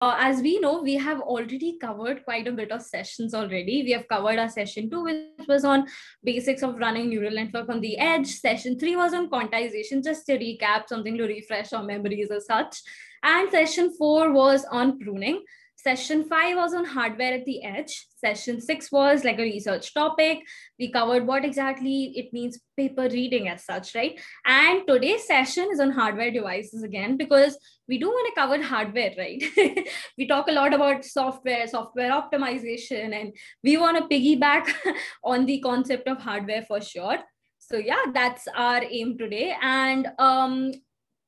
as we know, we have already covered quite a bit of sessions already. We have covered our session 2, which was on basics of running neural network on the edge. Session 3 was on quantization, just to recap, something to refresh our memories as such. And session 4 was on pruning. Session 5 was on hardware at the edge. Session 6 was like a research topic. We covered what exactly it means paper reading as such, right? And today's session is on hardware devices again, because we do want to cover hardware, right? We talk a lot about software optimization, and we want to piggyback on the concept of hardware for sure. So yeah, that's our aim today. And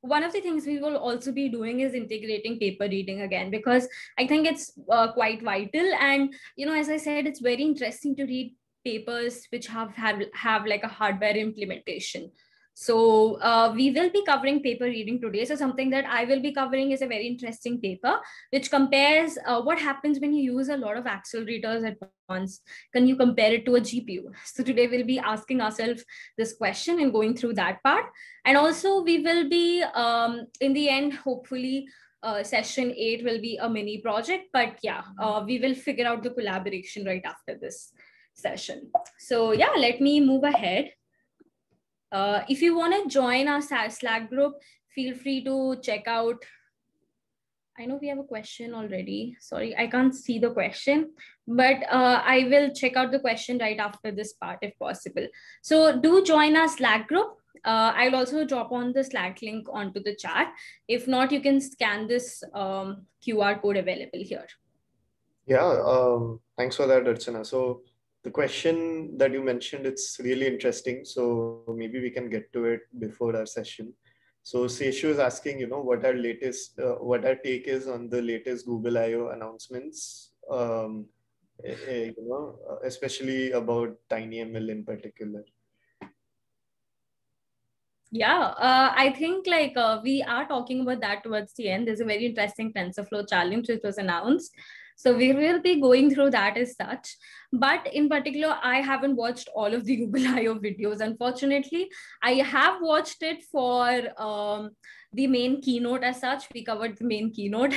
one of the things we will also be doing is integrating paper reading again, because I think it's quite vital. And as I said, it's very interesting to read papers which have like a hardware implementation. So we will be covering paper reading today. So something that I will be covering is a very interesting paper which compares what happens when you use a lot of accelerators at once. Can you compare it to a GPU? So today we'll be asking ourselves this question and going through that part. And also we will be, in the end, hopefully, session 8 will be a mini project. But yeah, we will figure out the collaboration right after this session. So yeah, let me move ahead. If you want to join our Slack group, feel free to check out. I know we have a question already. Sorry, I can't see the question, but I will check out the question right after this part if possible. So do join our Slack group. I'll also drop on the Slack link onto the chat. If not, you can scan this QR code available here. Yeah, thanks for that, Archana. So the question that you mentioned, it's really interesting. So maybe we can get to it before our session. So Seshu is asking, what our take is on the latest Google I/O announcements, especially about TinyML in particular. Yeah, I think we are talking about that towards the end. There's a very interesting TensorFlow challenge which was announced. So we will be going through that as such. But in particular, I haven't watched all of the Google I/O videos. Unfortunately, I have watched it for the main keynote as such. We covered the main keynote,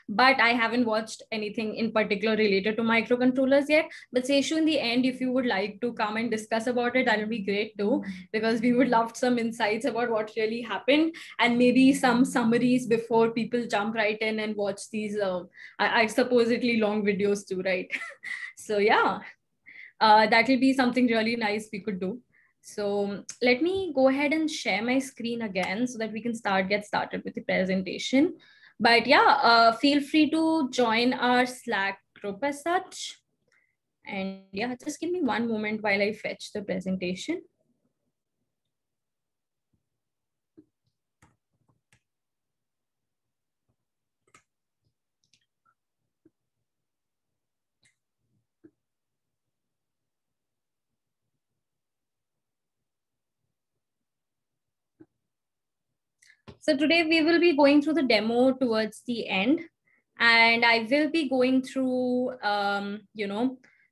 but I haven't watched anything in particular related to microcontrollers yet. But Seshu, in the end, if you would like to come and discuss about it, that will be great too, because we would love some insights about what really happened, and maybe some summaries before people jump right in and watch these I supposedly long videos too, right? So yeah, that will be something really nice we could do. So let me go ahead and share my screen again so that we can get started with the presentation. But yeah, feel free to join our Slack group as such. And yeah, just give me one moment while I fetch the presentation. So today we will be going through the demo towards the end, and I will be going through,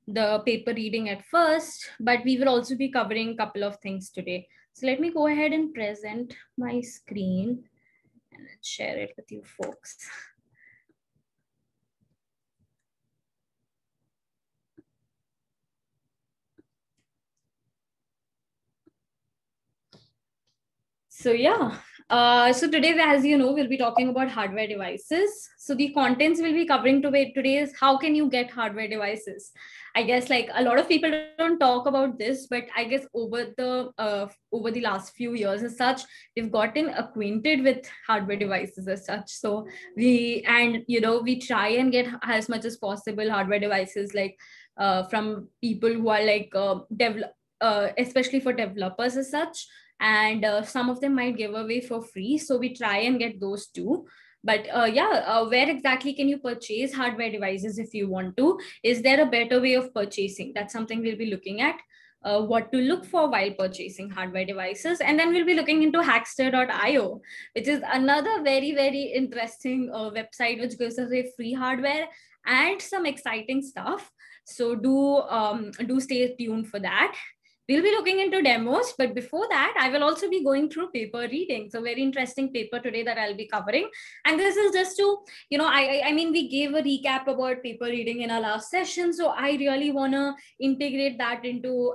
the paper reading at first, but we will also be covering a couple of things today. So let me go ahead and present my screen and share it with you folks. So yeah, so today, as you know, we'll be talking about hardware devices. So the contents we'll be covering today is how can you get hardware devices. I guess like a lot of people don't talk about this, but I guess over the last few years as such, we've gotten acquainted with hardware devices as such. So we try and get as much as possible hardware devices from people who are especially for developers as such, and some of them might give away for free, so we try and get those too. But where exactly can you purchase hardware devices if you want to? Is there a better way of purchasing? That's something we'll be looking at. What to look for while purchasing hardware devices, and then we'll be looking into hackster.io, which is another very, very interesting website which gives us a free hardware and some exciting stuff. So do stay tuned for that. we'll be looking into demos, but before that, I will also be going through paper reading. So very interesting paper today that I'll be covering. And this is just to, I mean, we gave a recap about paper reading in our last session. So I really want to integrate that into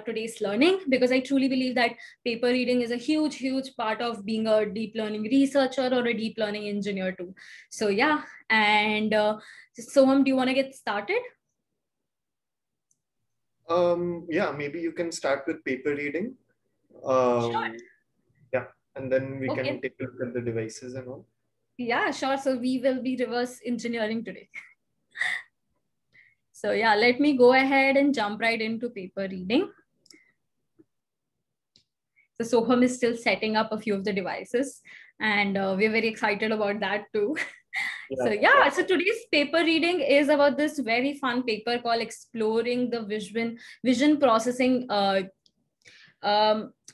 today's learning, because I truly believe that paper reading is a huge, huge part of being a deep learning researcher or a deep learning engineer too. So yeah, and Soham, do you want to get started? Yeah, maybe you can start with paper reading. Sure. Yeah, and then we can take a look at the devices and all. Yeah, sure. So we will be reverse engineering today. So yeah, let me go ahead and jump right into paper reading. So Soham is still setting up a few of the devices, and we're very excited about that too. Yeah. So today's paper reading is about this very fun paper called Exploring the Vision Processing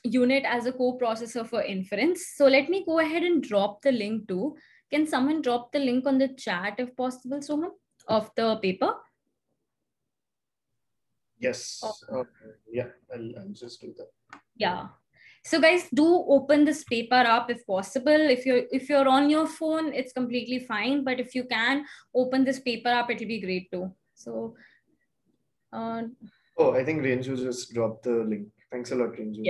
Unit as a Co-processor for Inference. So let me go ahead and drop the link too. Can someone drop the link on the chat if possible, Soham, of the paper? Yes. Yeah, I'll just do that. Yeah. So guys, do open this paper up if possible. If you're on your phone, it's completely fine. But if you can open this paper up, it'll be great too. So I think Renju just dropped the link. Thanks a lot, Renju.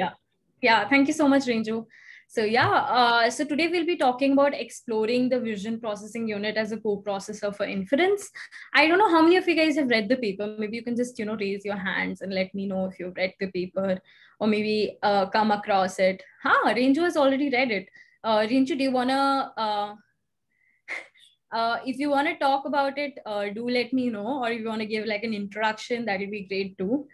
Yeah. Thank you so much, Renju. So yeah, so today we'll be talking about exploring the vision processing unit as a co-processor for inference. I don't know how many of you guys have read the paper. Maybe you can just, raise your hands and let me know if you've read the paper, or maybe come across it. Renju has already read it. Renju, do you wanna, if you wanna talk about it, do let me know, or if you wanna give like an introduction, that would be great too.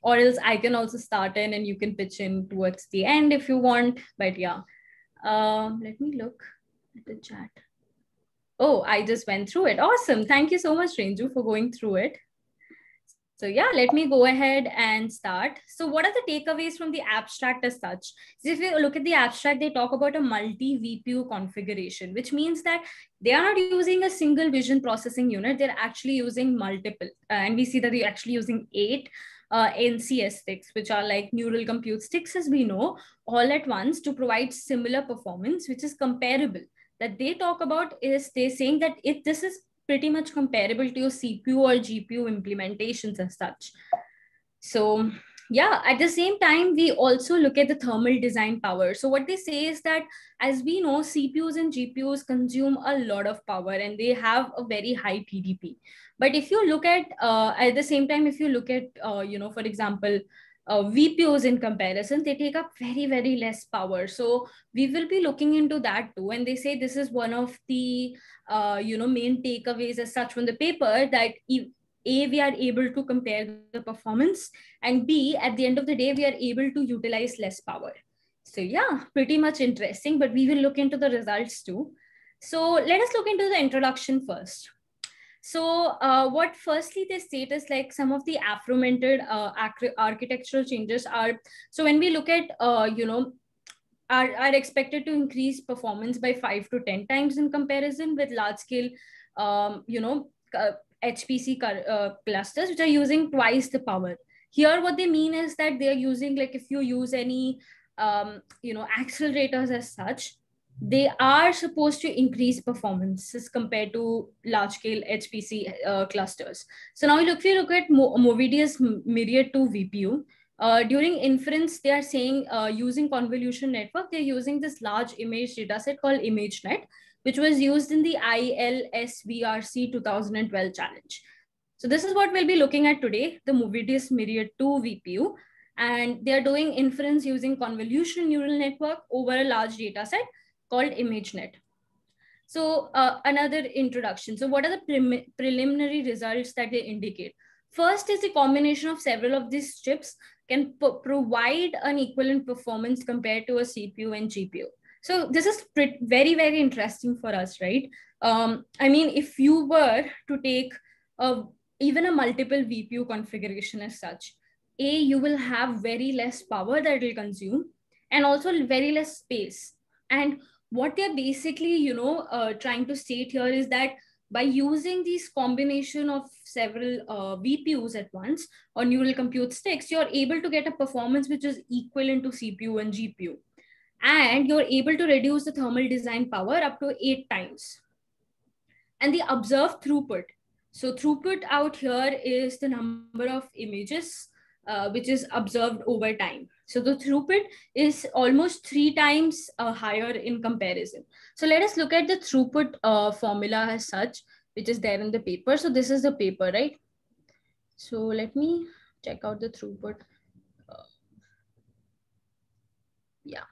Or else I can also start in and you can pitch in towards the end if you want. But yeah, let me look at the chat. Oh, I just went through it. Awesome. Thank you so much, Renju, for going through it. So yeah, let me go ahead and start. So what are the takeaways from the abstract as such? So if you look at the abstract, they talk about a multi-VPU configuration, which means that they are not using a single vision processing unit. They're actually using multiple. And we see that they're actually using 8 NCS sticks, which are like neural compute sticks, as we know, all at once to provide similar performance, which is comparable. That they talk about is they're saying that this is pretty much comparable to your CPU or GPU implementations as such. So yeah, at the same time, we also look at the thermal design power. So what they say is that, as we know, CPUs and GPUs consume a lot of power and they have a very high TDP. But if you look at the same time, if you look at, for example, VPUs in comparison, they take up very, very less power. So we will be looking into that too. And they say this is one of the, main takeaways as such from the paper, that we are able to compare the performance, and B, at the end of the day, we are able to utilize less power. So yeah, pretty much interesting, but we will look into the results too. So let us look into the introduction first. So what firstly they state is like some of the aforementioned architectural changes are, so when we look at, are expected to increase performance by 5 to 10 times in comparison with large scale, HPC clusters, which are using twice the power. Here, what they mean is that they are using, like if you use any, accelerators as such, they are supposed to increase performances compared to large scale HPC clusters. So now if you look at Movidius Myriad 2 VPU, during inference, they are saying using convolution network, they're using this large image dataset called ImageNet, which was used in the ILSVRC 2012 challenge. So this is what we'll be looking at today, the Movidius Myriad 2 VPU. And they're doing inference using convolutional neural network over a large data set called ImageNet. So another introduction. So what are the preliminary results that they indicate? First is the combination of several of these chips can provide an equivalent performance compared to a CPU and GPU. So this is very, very interesting for us, right? I mean, if you were to take even a multiple VPU configuration as such, you will have very less power that it will consume, and also very less space. And what they're basically, trying to state here is that by using these combination of several VPUs at once or neural compute sticks, you're able to get a performance which is equivalent to CPU and GPU. And you're able to reduce the thermal design power up to 8 times. And the observed throughput. So throughput out here is the number of images which is observed over time. So the throughput is almost 3 times higher in comparison. So let us look at the throughput formula as such, which is there in the paper. So this is the paper, right? So let me check out the throughput. Yeah.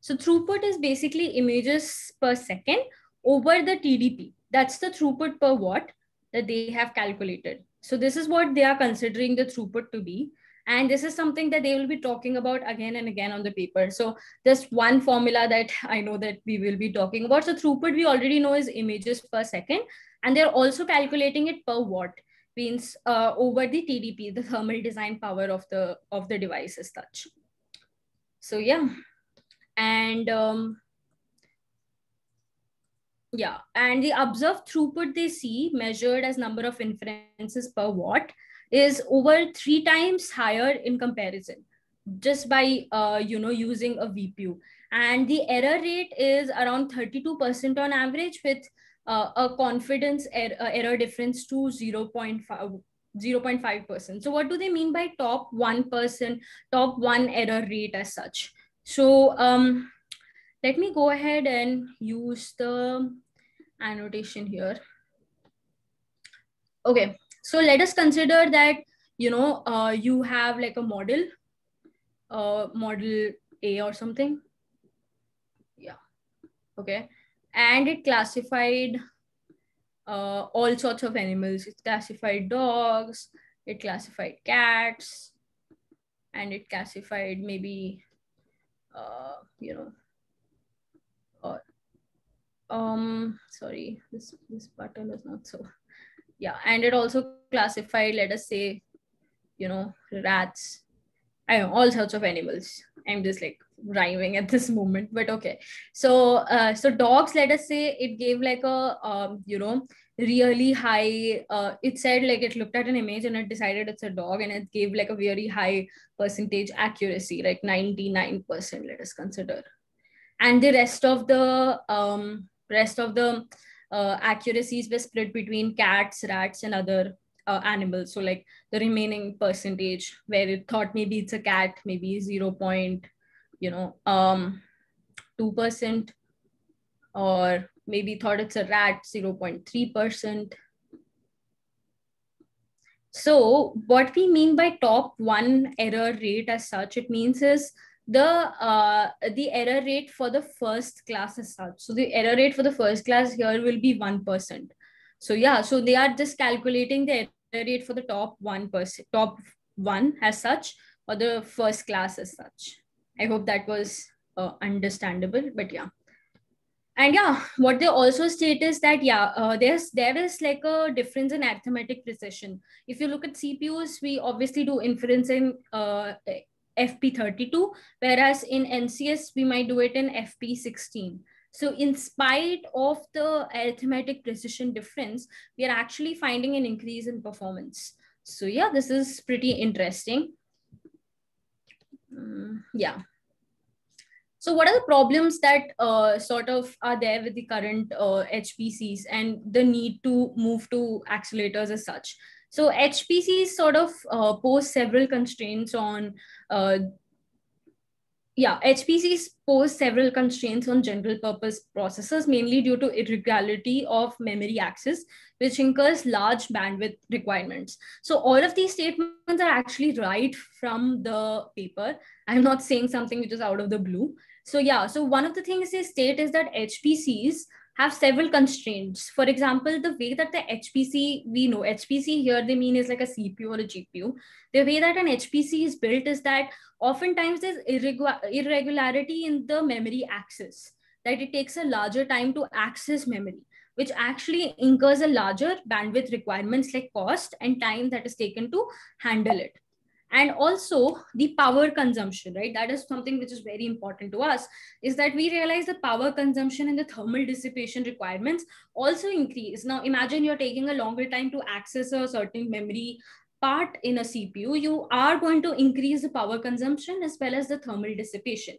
So throughput is basically images per second over the TDP. That's the throughput per watt that they have calculated. So this is what they are considering the throughput to be. And this is something that they will be talking about again and again on the paper. So just one formula that I know that we will be talking about. So throughput we already know is images per second. And they're also calculating it per watt, means over the TDP, the thermal design power of the device as such. So yeah. And yeah, and the observed throughput they see measured as number of inferences per watt is over 3 times higher in comparison, just by using a VPU. And the error rate is around 32% on average, with a confidence error difference to 0.5%. So what do they mean by top 1%, top 1 error rate as such? So let me go ahead and use the annotation here. Okay, so let us consider that, you have like a model A or something. Yeah, okay. And it classified all sorts of animals. It classified dogs, it classified cats, and it classified maybe, sorry, this button is not so, yeah. And it also classified, let us say, rats, I don't know, all sorts of animals. I'm just like rhyming at this moment, but okay. So so dogs, let us say it gave like a really high, it said like it looked at an image and it decided it's a dog, and it gave like a very high percentage accuracy, like 99%, let us consider. And the rest of the accuracies were split between cats, rats, and other animals. So like the remaining percentage where it thought maybe it's a cat, maybe 0.2%, or maybe thought it's a rat, 0.3%. So what we mean by top 1 error rate as such, it means is the error rate for the first class as such. So the error rate for the first class here will be 1%. So yeah, so they are just calculating the error rate for the top 1%, top 1 as such, or the first class as such. I hope that was understandable, but yeah. And yeah, what they also state is that, yeah, there is like a difference in arithmetic precision. If you look at CPUs, we obviously do inference in FP32, whereas in NCS, we might do it in FP16. So in spite of the arithmetic precision difference, we are actually finding an increase in performance. So yeah, this is pretty interesting. Yeah. So what are the problems that sort of are there with the current HPCs and the need to move to accelerators as such? So HPCs sort of pose several constraints on HPCs pose several constraints on general purpose processors, mainly due to irregularity of memory access, which incurs large bandwidth requirements. So all of these statements are actually right from the paper. I'm not saying something which is out of the blue. So yeah, so one of the things they state is that HPCs have several constraints. For example, the way that the HPC, we know HPC here, they mean is like a CPU or a GPU. The way that an HPC is built is that oftentimes there's irregularity in the memory access, that it takes a larger time to access memory, which actually incurs a larger bandwidth requirements like cost and time that is taken to handle it. And also the power consumption, right? That is something which is very important to us, is that we realize the power consumption and the thermal dissipation requirements also increase. Now imagine you're taking a longer time to access a certain memory part in a CPU, you are going to increase the power consumption as well as the thermal dissipation.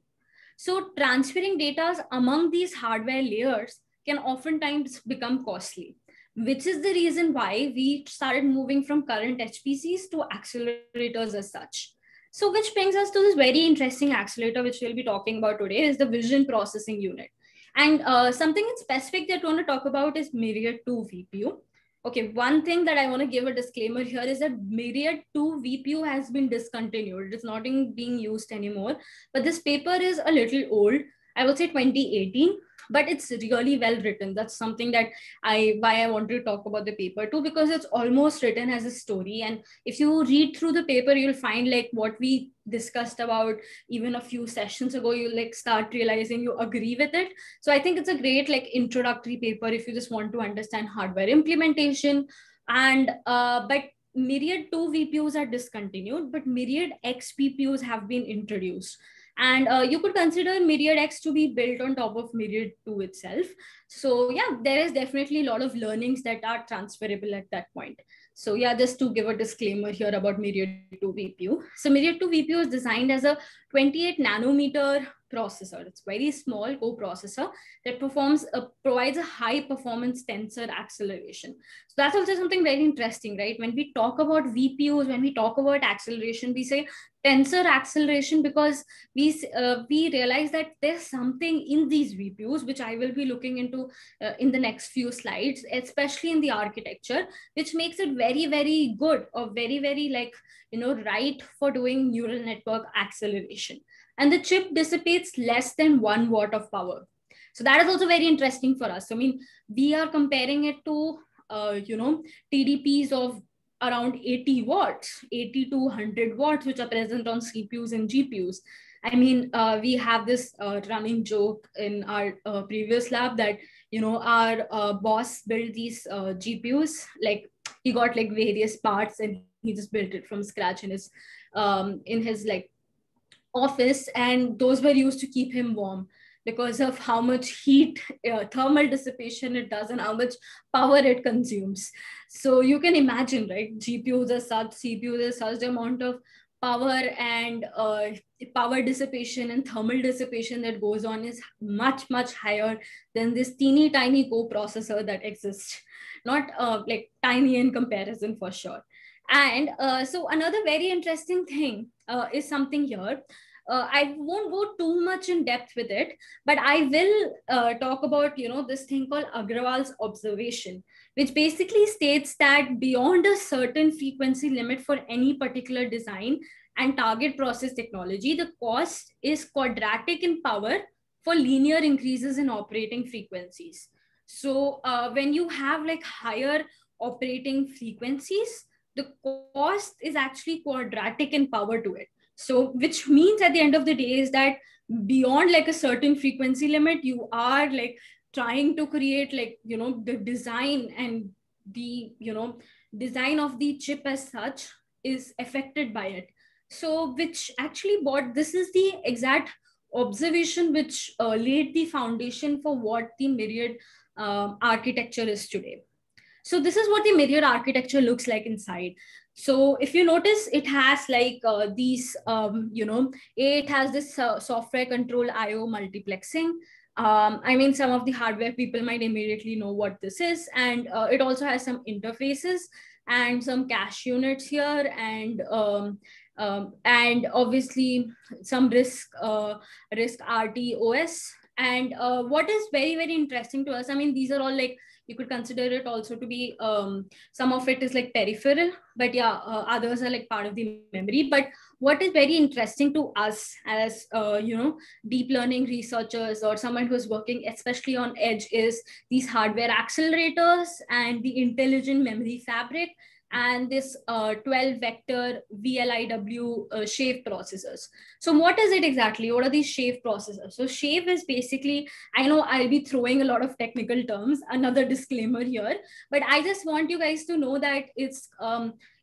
So transferring data among these hardware layers can oftentimes become costly, which is the reason why we started moving from current HPCs to accelerators as such. So which brings us to this very interesting accelerator, which we'll be talking about today, is the vision processing unit. And something in specific that we want to talk about is Myriad 2 VPU. Okay, one thing that I want to give a disclaimer here is that Myriad 2 VPU has been discontinued. It's not being used anymore. But this paper is a little old. I would say 2018, but it's really well written. That's something that why I wanted to talk about the paper too, because it's almost written as a story. And if you read through the paper, you'll find like what we discussed about even a few sessions ago, you like start realizing you agree with it. So I think it's a great like introductory paper if you just want to understand hardware implementation. And but Myriad 2 VPUs are discontinued, but Myriad X VPUs have been introduced. And you could consider Myriad X to be built on top of Myriad 2 itself. So yeah, there is definitely a lot of learnings that are transferable at that point. So yeah, just to give a disclaimer here about Myriad 2 VPU. So Myriad 2 VPU is designed as a 28 nanometer processor. It's very small co-processor that provides a high performance tensor acceleration. So that's also something very interesting, right? When we talk about VPUs, when we talk about acceleration, we say tensor acceleration because we realize that there's something in these VPUs, which I will be looking into in the next few slides, especially in the architecture, which makes it very, very good or very, very like, right for doing neural network acceleration. And the chip dissipates less than 1 watt of power. So that is also very interesting for us. I mean, we are comparing it to, TDPs of around 80 watts, 80 to 100 watts, which are present on CPUs and GPUs. I mean, we have this running joke in our previous lab that, our boss built these GPUs, like he got like various parts and he just built it from scratch in his like office, and those were used to keep him warm because of how much heat, thermal dissipation it does and how much power it consumes. So you can imagine, right? GPUs as such, CPUs as such, the amount of power and power dissipation and thermal dissipation that goes on is much, much higher than this teeny tiny co-processor that exists. Not like tiny in comparison for sure. And so another very interesting thing is something here. I won't go too much in depth with it, but I will talk about, this thing called Agrawal's observation, which basically states that beyond a certain frequency limit for any particular design and target process technology, the cost is quadratic in power for linear increases in operating frequencies. So when you have like higher operating frequencies, the cost is actually quadratic in power to it. So which means at the end of the day is that beyond like a certain frequency limit, you are like trying to create like, the design and the, design of the chip as such is affected by it. So which actually this is the exact observation which laid the foundation for what the Myriad architecture is today. So this is what the Myriad architecture looks like inside. So if you notice, it has like these, it has this software control IO multiplexing. I mean, some of the hardware people might immediately know what this is. And it also has some interfaces and some cache units here, and obviously some RISC RT OS. And what is very, very interesting to us, I mean, these are all like, you could consider it also to be, some of it is like peripheral, but yeah, others are like part of the memory. But what is very interesting to us as, deep learning researchers or someone who's working especially on edge is these hardware accelerators and the intelligent memory fabric and this 12 vector VLIW shave processors. So what is it exactly? What are these shave processors? So shave is basically, I know I'll be throwing a lot of technical terms, another disclaimer here, but I just want you guys to know that it's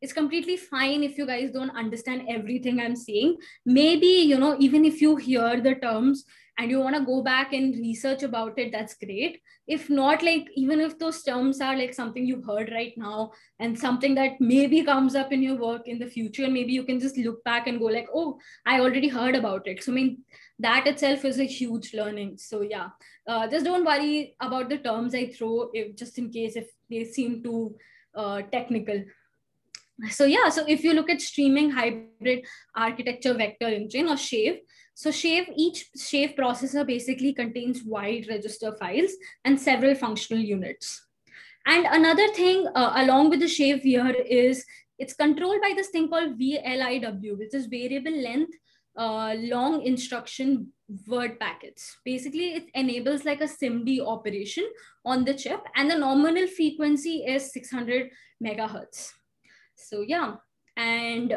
It's completely fine if you guys don't understand everything I'm saying. Maybe, even if you hear the terms and you want to go back and research about it, that's great. If not, like, even if those terms are like something you've heard right now and something that maybe comes up in your work in the future, and maybe you can just look back and go like, oh, I already heard about it. So, I mean, that itself is a huge learning. So yeah, just don't worry about the terms I throw, just in case if they seem too technical. So yeah, so if you look at streaming hybrid architecture vector engine, or SHAVE, so SHAVE, each SHAVE processor basically contains wide register files and several functional units. And another thing along with the SHAVE here is it's controlled by this thing called VLIW, which is variable length long instruction word packets. Basically, it enables like a SIMD operation on the chip, and the nominal frequency is 600 megahertz. So yeah, and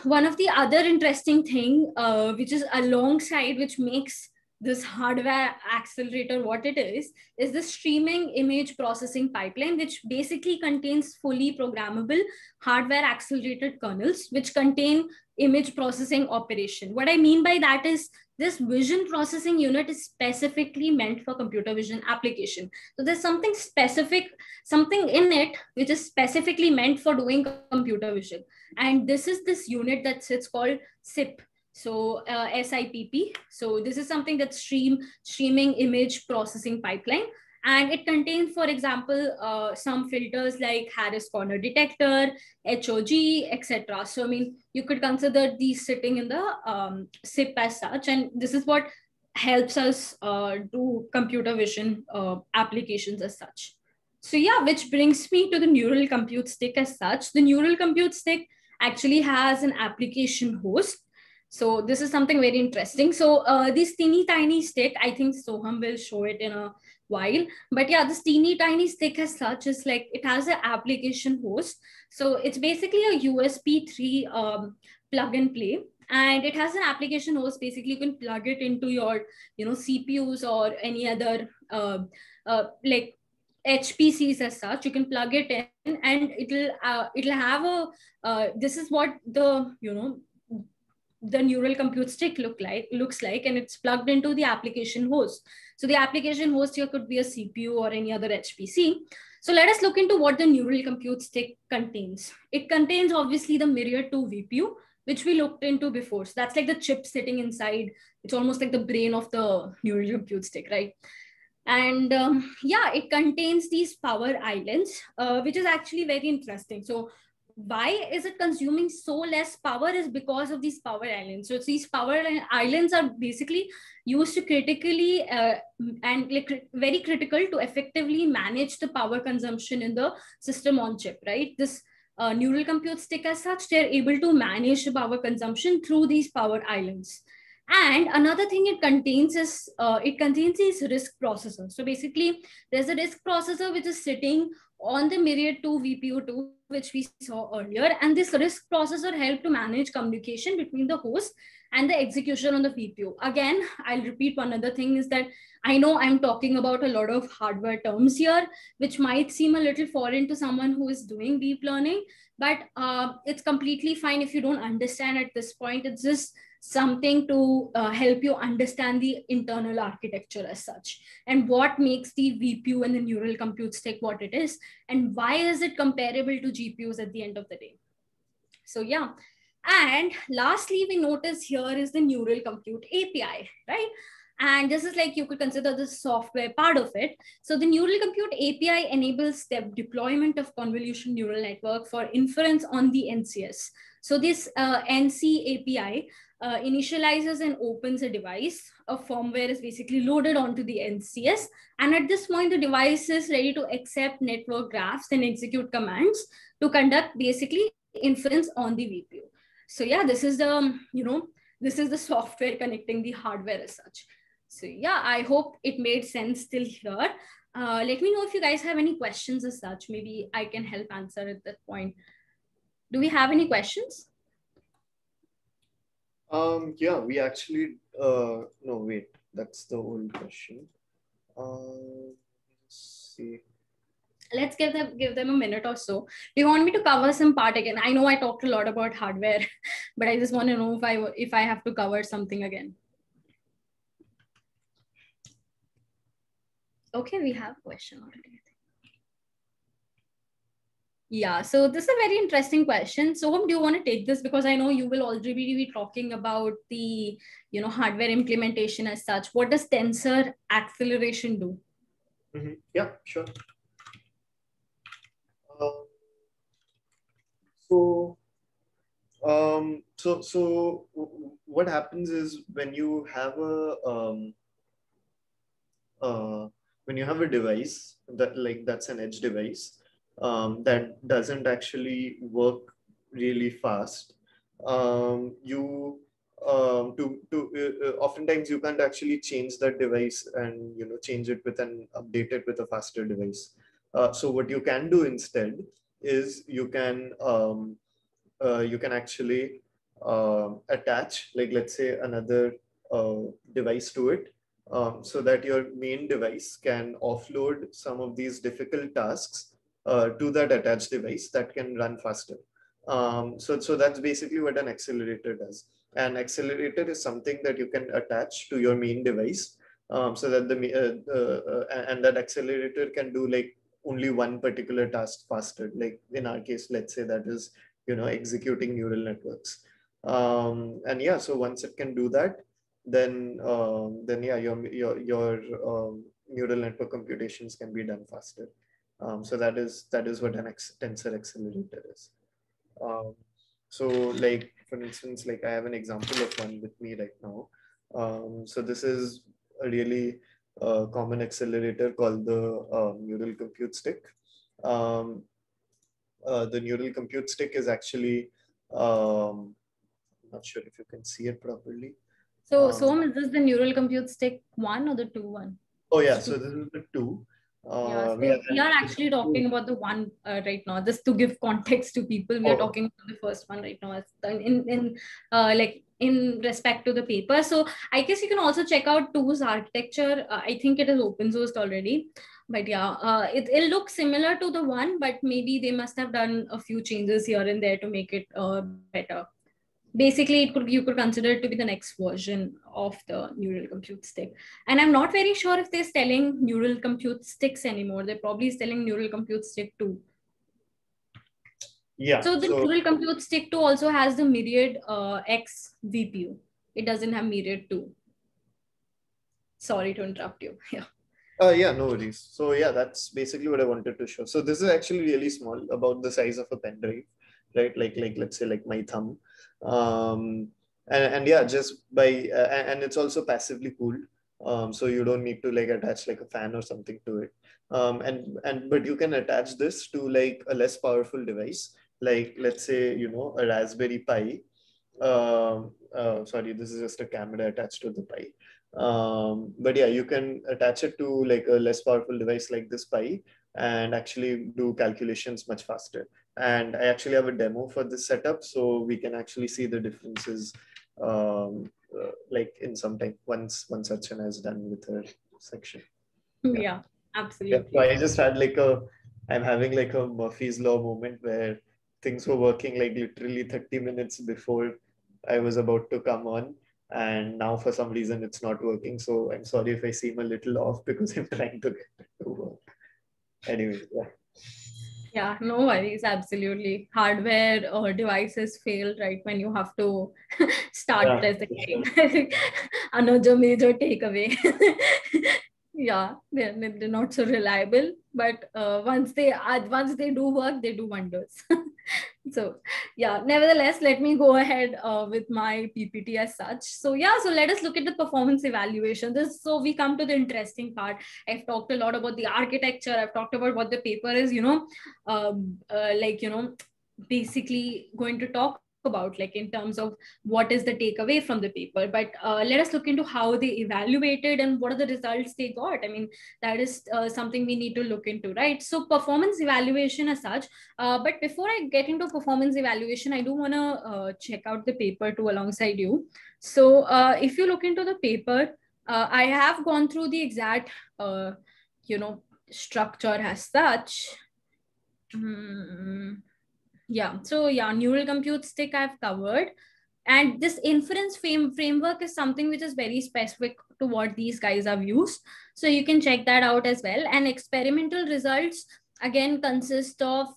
one of the other interesting thing, which is alongside, which makes this hardware accelerator what it is the streaming image processing pipeline, which basically contains fully programmable hardware accelerated kernels, which contain image processing operation. What I mean by that is this vision processing unit is specifically meant for computer vision application. So there's something specific, something in it, which is specifically meant for doing computer vision. And this is this unit that sits called SIP. So SIPP. So this is something that's streaming image processing pipeline. And it contains, for example, some filters like Harris corner detector, HOG, etc. So, I mean, you could consider these sitting in the SIP as such. And this is what helps us do computer vision applications as such. So yeah, which brings me to the neural compute stick as such. The neural compute stick actually has an application host. So this is something very interesting. So this teeny tiny stick, I think Soham will show it in a while. But yeah, this teeny tiny stick as such is like, it has an application host. So it's basically a USB 3 plug and play. And it has an application host. Basically, you can plug it into your, CPUs or any other like HPCs as such. You can plug it in, and it'll have a this is what the neural compute stick looks like, and it's plugged into the application host. So the application host here could be a CPU or any other HPC. So let us look into what the neural compute stick contains. It contains obviously the Myriad 2 VPU, which we looked into before. So that's like the chip sitting inside. It's almost like the brain of the neural compute stick, right? And yeah, it contains these power islands, which is actually very interesting. So why is it consuming so less power is because of these power islands. So these power islands are basically used to critically and like very critical to effectively manage the power consumption in the system on chip, right? This neural compute stick as such, they're able to manage the power consumption through these power islands. And another thing it contains is it contains these RISC processors. So basically, there's a RISC processor which is sitting on the Myriad 2 VPU2, which we saw earlier. And this RISC processor helps to manage communication between the host and the execution on the VPU. Again, I'll repeat one other thing is that I know I'm talking about a lot of hardware terms here, which might seem a little foreign to someone who is doing deep learning, but it's completely fine if you don't understand at this point. It's just something to help you understand the internal architecture as such, and what makes the VPU and the neural compute stick what it is, and why is it comparable to GPUs at the end of the day. So yeah, and lastly, we notice here is the neural compute API, right? And this is like, you could consider the software part of it. So the neural compute API enables the deployment of convolution neural network for inference on the NCS. So this NC API initializes and opens a device. A firmware is basically loaded onto the NCS. And at this point, the device is ready to accept network graphs and execute commands to conduct basically inference on the VPU. So yeah, this is the, this is the software connecting the hardware as such. So yeah, I hope it made sense till here. Let me know if you guys have any questions as such. Maybe I can help answer at that point. Do we have any questions? Yeah, we actually, no, wait, that's the old question. Let's see. let's give them a minute or so. Do you want me to cover some part again? I know I talked a lot about hardware, but I just want to know if I have to cover something again. Okay, we have a question already. Yeah, so this is a very interesting question. So, do you want to take this, because I know you will already be talking about the hardware implementation as such. What does tensor acceleration do? Yeah, sure. So what happens is when you have a device that's an edge device that doesn't actually work really fast, you oftentimes you can't actually change that device and change it update it with a faster device. So what you can do instead is you can actually attach, like, let's say, another device to it, so that your main device can offload some of these difficult tasks to that attached device that can run faster. So that's basically what an accelerator does. An accelerator is something that you can attach to your main device, so that and that accelerator can do like only one particular task faster. Like in our case, let's say that is executing neural networks. And yeah, so once it can do that, then yeah, your neural network computations can be done faster. So that is what an tensor accelerator is. So like, for instance, like I have an example of one with me right now. So this is a really common accelerator called the neural compute stick. The neural compute stick is actually, not sure if you can see it properly. So, is this the neural compute stick 1 or the 2 one? Oh yeah, so this is the 2. Yeah, so we are actually talking about the 1 right now, just to give context to people. We are talking about the first one right now, in respect to the paper. So I guess you can also check out 2's architecture. I think it is open sourced already, but yeah, it'll look similar to the 1, but maybe they must have done a few changes here and there to make it better. Basically, you could consider it to be the next version of the neural compute stick. And I'm not very sure if they're selling neural compute sticks anymore. They're probably selling neural compute stick 2. Yeah. So the neural compute stick 2 also has the Myriad X VPU. It doesn't have Myriad 2. Sorry to interrupt you. Yeah. Yeah, no worries. So yeah, that's basically what I wanted to show. So this is actually really small, about the size of a pen drive, right? Like let's say like my thumb. And yeah, just by and it's also passively cooled. So you don't need to like attach like a fan or something to it. But you can attach this to like a less powerful device, like let's say a Raspberry Pi. Sorry, this is just a camera attached to the Pi. But yeah, you can attach it to like a less powerful device like this Pi and actually do calculations much faster. And I actually have a demo for this setup, so we can actually see the differences like in some time once Archana is done with her section. Yeah, absolutely. Yeah, so I just had I'm having like a Murphy's Law moment where things were working like literally 30 minutes before I was about to come on. And now for some reason it's not working. So I'm sorry if I seem a little off because I'm trying to get it to work. Anyway, yeah. Yeah, no worries. Absolutely. Hardware or devices fail right when you have to start testing. Sure. Another major takeaway. Yeah, they're not so reliable, but once they do work, they do wonders. So yeah, nevertheless, let me go ahead with my PPT as such. So yeah, so let us look at the performance evaluation. So we come to the interesting part. I've talked a lot about the architecture. I've talked about what the paper is, basically going to talk about, like in terms of what is the takeaway from the paper. But let us look into how they evaluated and what are the results they got. I mean, that is something we need to look into, right? So performance evaluation as such. But before I get into performance evaluation, I do want to check out the paper too alongside you. So if you look into the paper, I have gone through the exact, structure as such. Yeah, so yeah, neural compute stick I've covered. And this inference framework is something which is very specific to what these guys have used. So you can check that out as well. And experimental results, again, consist of,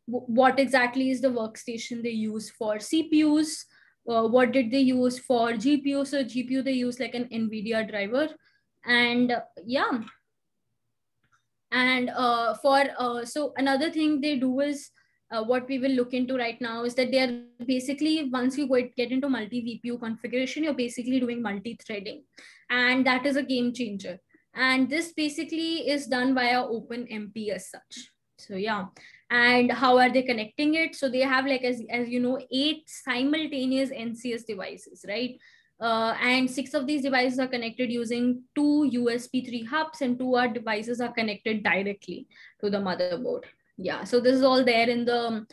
what exactly is the workstation they use for CPUs, what did they use for GPU. So GPU, they use like an NVIDIA driver. And yeah. And so another thing they do is, what we will look into right now is that they are basically, once you get into multi-VPU configuration, you're basically doing multi-threading. And that is a game changer. And this basically is done via OpenMP as such. So yeah. And how are they connecting it? So they have, like, as you know, 8 simultaneous NCS devices, right? And 6 of these devices are connected using 2 USB 3 hubs, and 2 devices are connected directly to the motherboard. Yeah, so this is all there in the,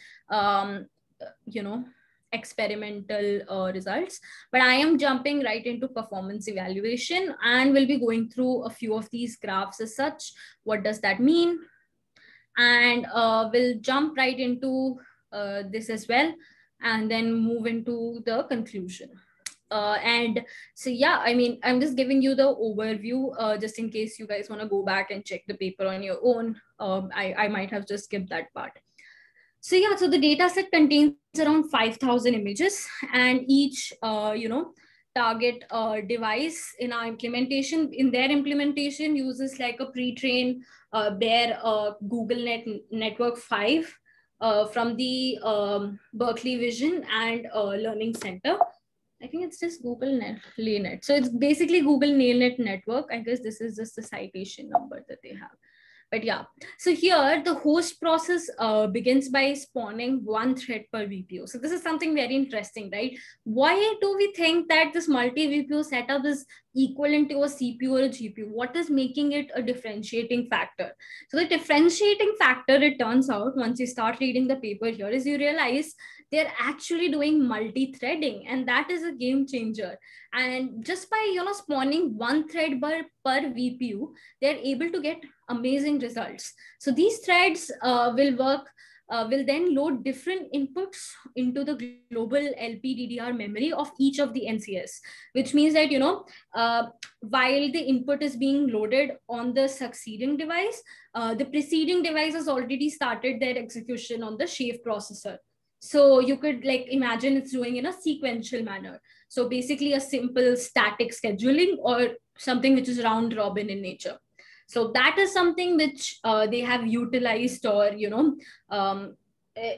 experimental results. But I am jumping right into performance evaluation, and we'll be going through a few of these graphs as such. What does that mean? And we'll jump right into this as well, and then move into the conclusion. And so, yeah, I mean, I'm just giving you the overview, just in case you guys want to go back and check the paper on your own. I might have just skipped that part. So yeah, so the data set contains around 5,000 images, and each, target device in our implementation, in their implementation, uses like a pre-trained bare Google Network 5 from the Berkeley Vision and Learning Center. I think it's just Google NailNet. So it's basically Google NailNet network. I guess this is just the citation number that they have. But yeah, so here the host process begins by spawning 1 thread per VPU. So this is something very interesting, right? Why do we think that this multi-VPU setup is equivalent to a CPU or a GPU? What is making it a differentiating factor? So the differentiating factor, it turns out, once you start reading the paper here, is you realize they're actually doing multi-threading, and that is a game changer. And just by spawning 1 thread per VPU, they're able to get amazing results. So these threads will then load different inputs into the global LPDDR memory of each of the NCS, which means that, while the input is being loaded on the succeeding device, the preceding device has already started their execution on the Shave processor. So you could imagine it's doing in a sequential manner. So basically a simple static scheduling, or something which is round robin in nature. So that is something which they have utilized, or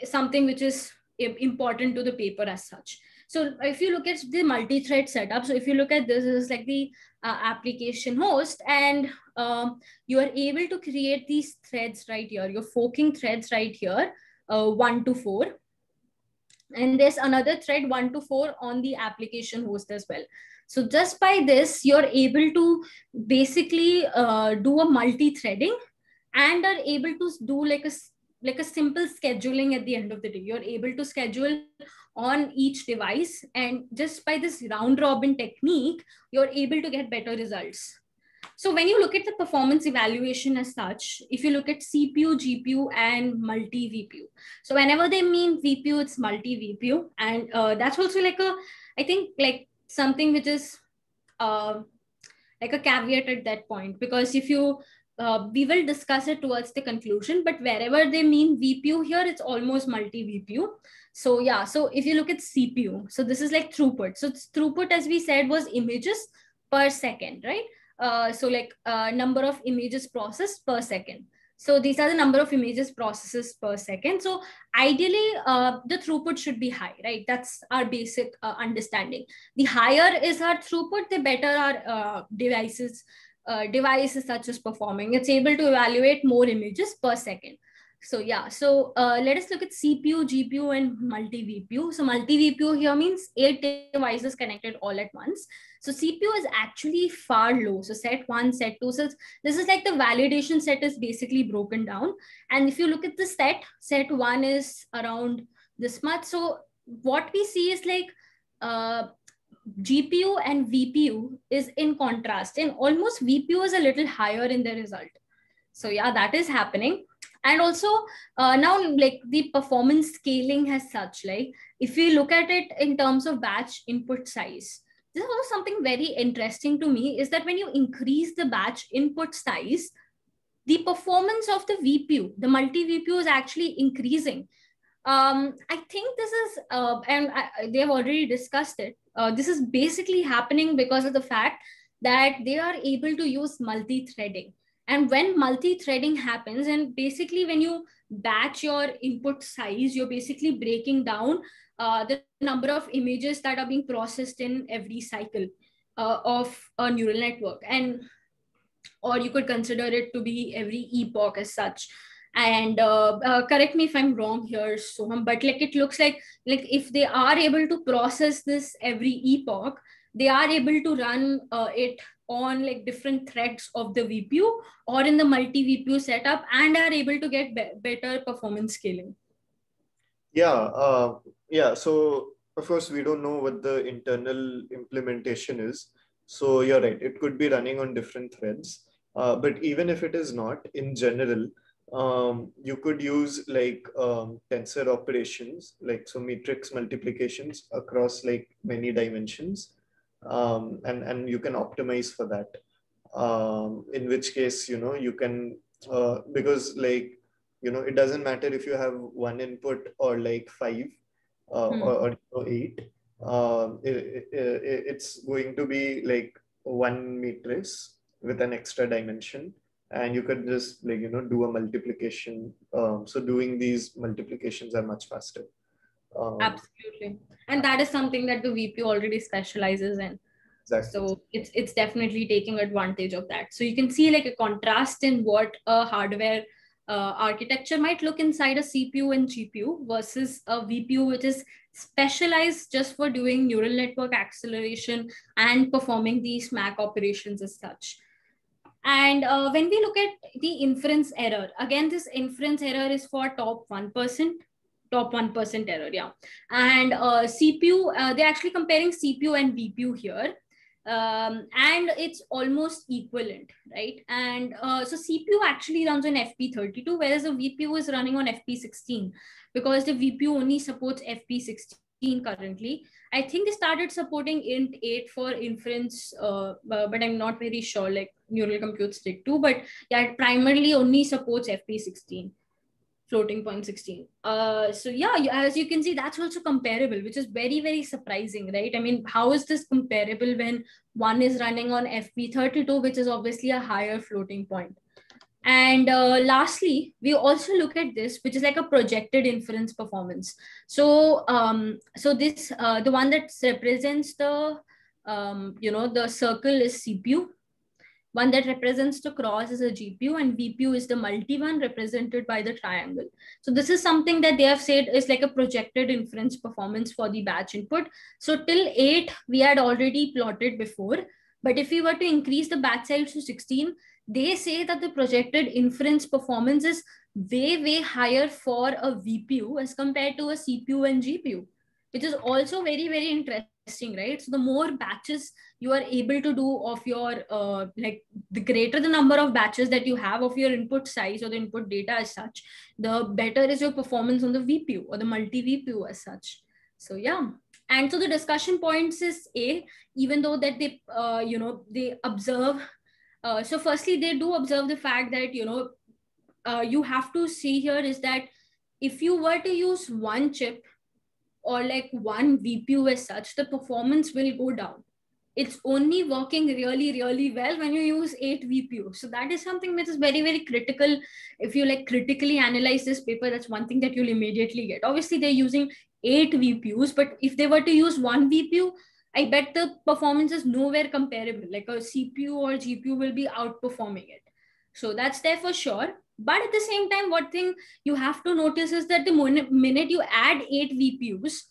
something which is important to the paper as such. So if you look at the multi-thread setup, so if you look at this is like the application host, and you are able to create these threads right here. You're forking threads right here, 1 to 4. And there's another thread 1 to 4 on the application host as well. So just by this, you're able to basically do a multi-threading, and are able to do like a simple scheduling at the end of the day. You're able to schedule on each device, and just by this round robin technique, you're able to get better results. So when you look at the performance evaluation as such, if you look at CPU, GPU, and multi-VPU. So whenever they mean VPU, it's multi-VPU. And that's also I think something which is like a caveat at that point, because if you, we will discuss it towards the conclusion, but wherever they mean VPU here, it's almost multi-VPU. So yeah, so if you look at CPU, so this is like throughput. So throughput, as we said, was images per second, right? So number of images processed per second. So these are the number of images processes per second. So ideally, the throughput should be high, right? That's our basic understanding. The higher is our throughput, the better our devices such as performing. It's able to evaluate more images per second. So yeah, so let us look at CPU, GPU, and multi-VPU. So multi-VPU here means 8 devices connected all at once. So CPU is actually far low. So set 1, set 2. So this is like the validation set is basically broken down. And if you look at the set 1 is around this much. So what we see is GPU and VPU is in contrast, and almost VPU is a little higher in the result. So yeah, that is happening. And also now like the performance scaling as such, like if we look at it in terms of batch input size, this is also something very interesting to me, is that when you increase the batch input size, the performance of the VPU, the multi VPU, is actually increasing. I think this is, they have already discussed it. This is basically happening because of the fact that they are able to use multi-threading. And when multi-threading happens, and basically when you batch your input size, you're basically breaking down the number of images that are being processed in every cycle of a neural network. And or you could consider it to be every epoch as such. And correct me if I'm wrong here, Soham, but like it looks like if they are able to process this every epoch, they are able to run it on like different threads of the VPU or in the multi VPU setup, and are able to get better performance scaling. Yeah. So of course we don't know what the internal implementation is. So you're right, it could be running on different threads. But even if it is not, in general, you could use like tensor operations, like so matrix multiplications across like many dimensions, and you can optimize for that. In which case, you can because like it doesn't matter if you have one input or like five or eight. It's going to be like one matrix with an extra dimension, and you could just like do a multiplication. So doing these multiplications are much faster. Absolutely. And that is something that the VPU already specializes in. Exactly. So it's definitely taking advantage of that. So you can see like a contrast in what a hardware architecture might look inside a CPU and GPU versus a VPU, which is specialized just for doing neural network acceleration and performing these MAC operations as such. And when we look at the inference error, again, this inference error is for top 1% error, yeah. And CPU, they're actually comparing CPU and VPU here. And it's almost equivalent, right? And so CPU actually runs on FP32, whereas the VPU is running on FP16, because the VPU only supports FP16 currently. I think they started supporting int 8 for inference, but I'm not very sure, like neural compute stick 2, but yeah, it primarily only supports FP16. Floating point 16. So yeah, as you can see, that's also comparable, which is very, very surprising, right? I mean, how is this comparable when one is running on FP32, which is obviously a higher floating point? And lastly, we also look at this, which is like a projected inference performance. So, so this, the one that represents the, the circle is CPU. One that represents the cross is a GPU, and VPU is the multi one represented by the triangle. So this is something that they have said is like a projected inference performance for the batch input. So till 8, we had already plotted before. But if we were to increase the batch size to 16, they say that the projected inference performance is way, way higher for a VPU as compared to a CPU and GPU, which is also very, very interesting, right? So the more batches you are able to do of your, like the greater the number of batches that you have of your input size or the input data as such, the better is your performance on the VPU or the multi VPU as such. So yeah. And so the discussion points is even though that they, they observe, so firstly, they do observe the fact that, you have to see here is that if you were to use one chip or like one VPU as such, the performance will go down. It's only working really, really well when you use 8 VPU. So that is something which is very, very critical. If you like critically analyze this paper, that's one thing that you'll immediately get. Obviously, they're using 8 VPUs, but if they were to use one VPU, I bet the performance is nowhere comparable. Like a CPU or GPU will be outperforming it. So that's there for sure. But at the same time, what thing you have to notice is that the minute you add 8 VPUs,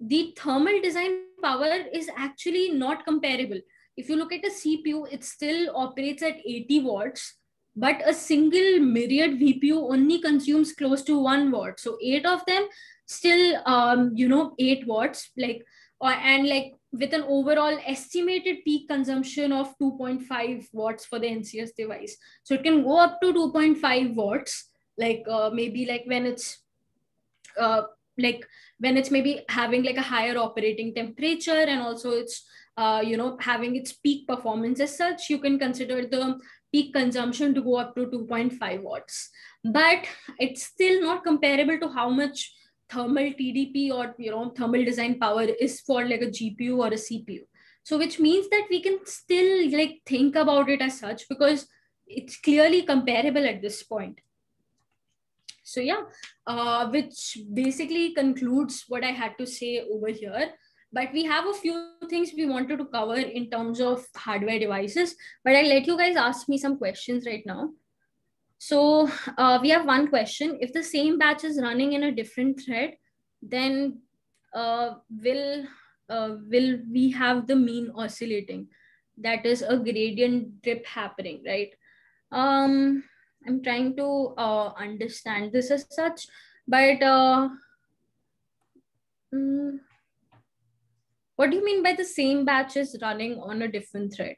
the thermal design power is actually not comparable. If you look at a CPU, it still operates at 80 watts, but a single myriad VPU only consumes close to 1 watt. So 8 of them still, 8 watts, like, and like with an overall estimated peak consumption of 2.5 watts for the NCS device. So it can go up to 2.5 watts, like maybe like uh, when it's maybe having like a higher operating temperature, and also it's having its peak performance. As such, you can consider the peak consumption to go up to 2.5 watts, but it's still not comparable to how much thermal TDP or thermal design power is for like a GPU or a CPU. So which means that we can still like think about it as such, because it's clearly comparable at this point. So yeah, which basically concludes what I had to say over here. But we have a few things we wanted to cover in terms of hardware devices, but I'll let you guys ask me some questions right now. So we have one question: if the same batch is running in a different thread, then uh, will will we have the mean oscillating? That is a gradient drip happening, right? um I'm trying to understand this as such, but mm, what do you mean by the same batch is running on a different thread?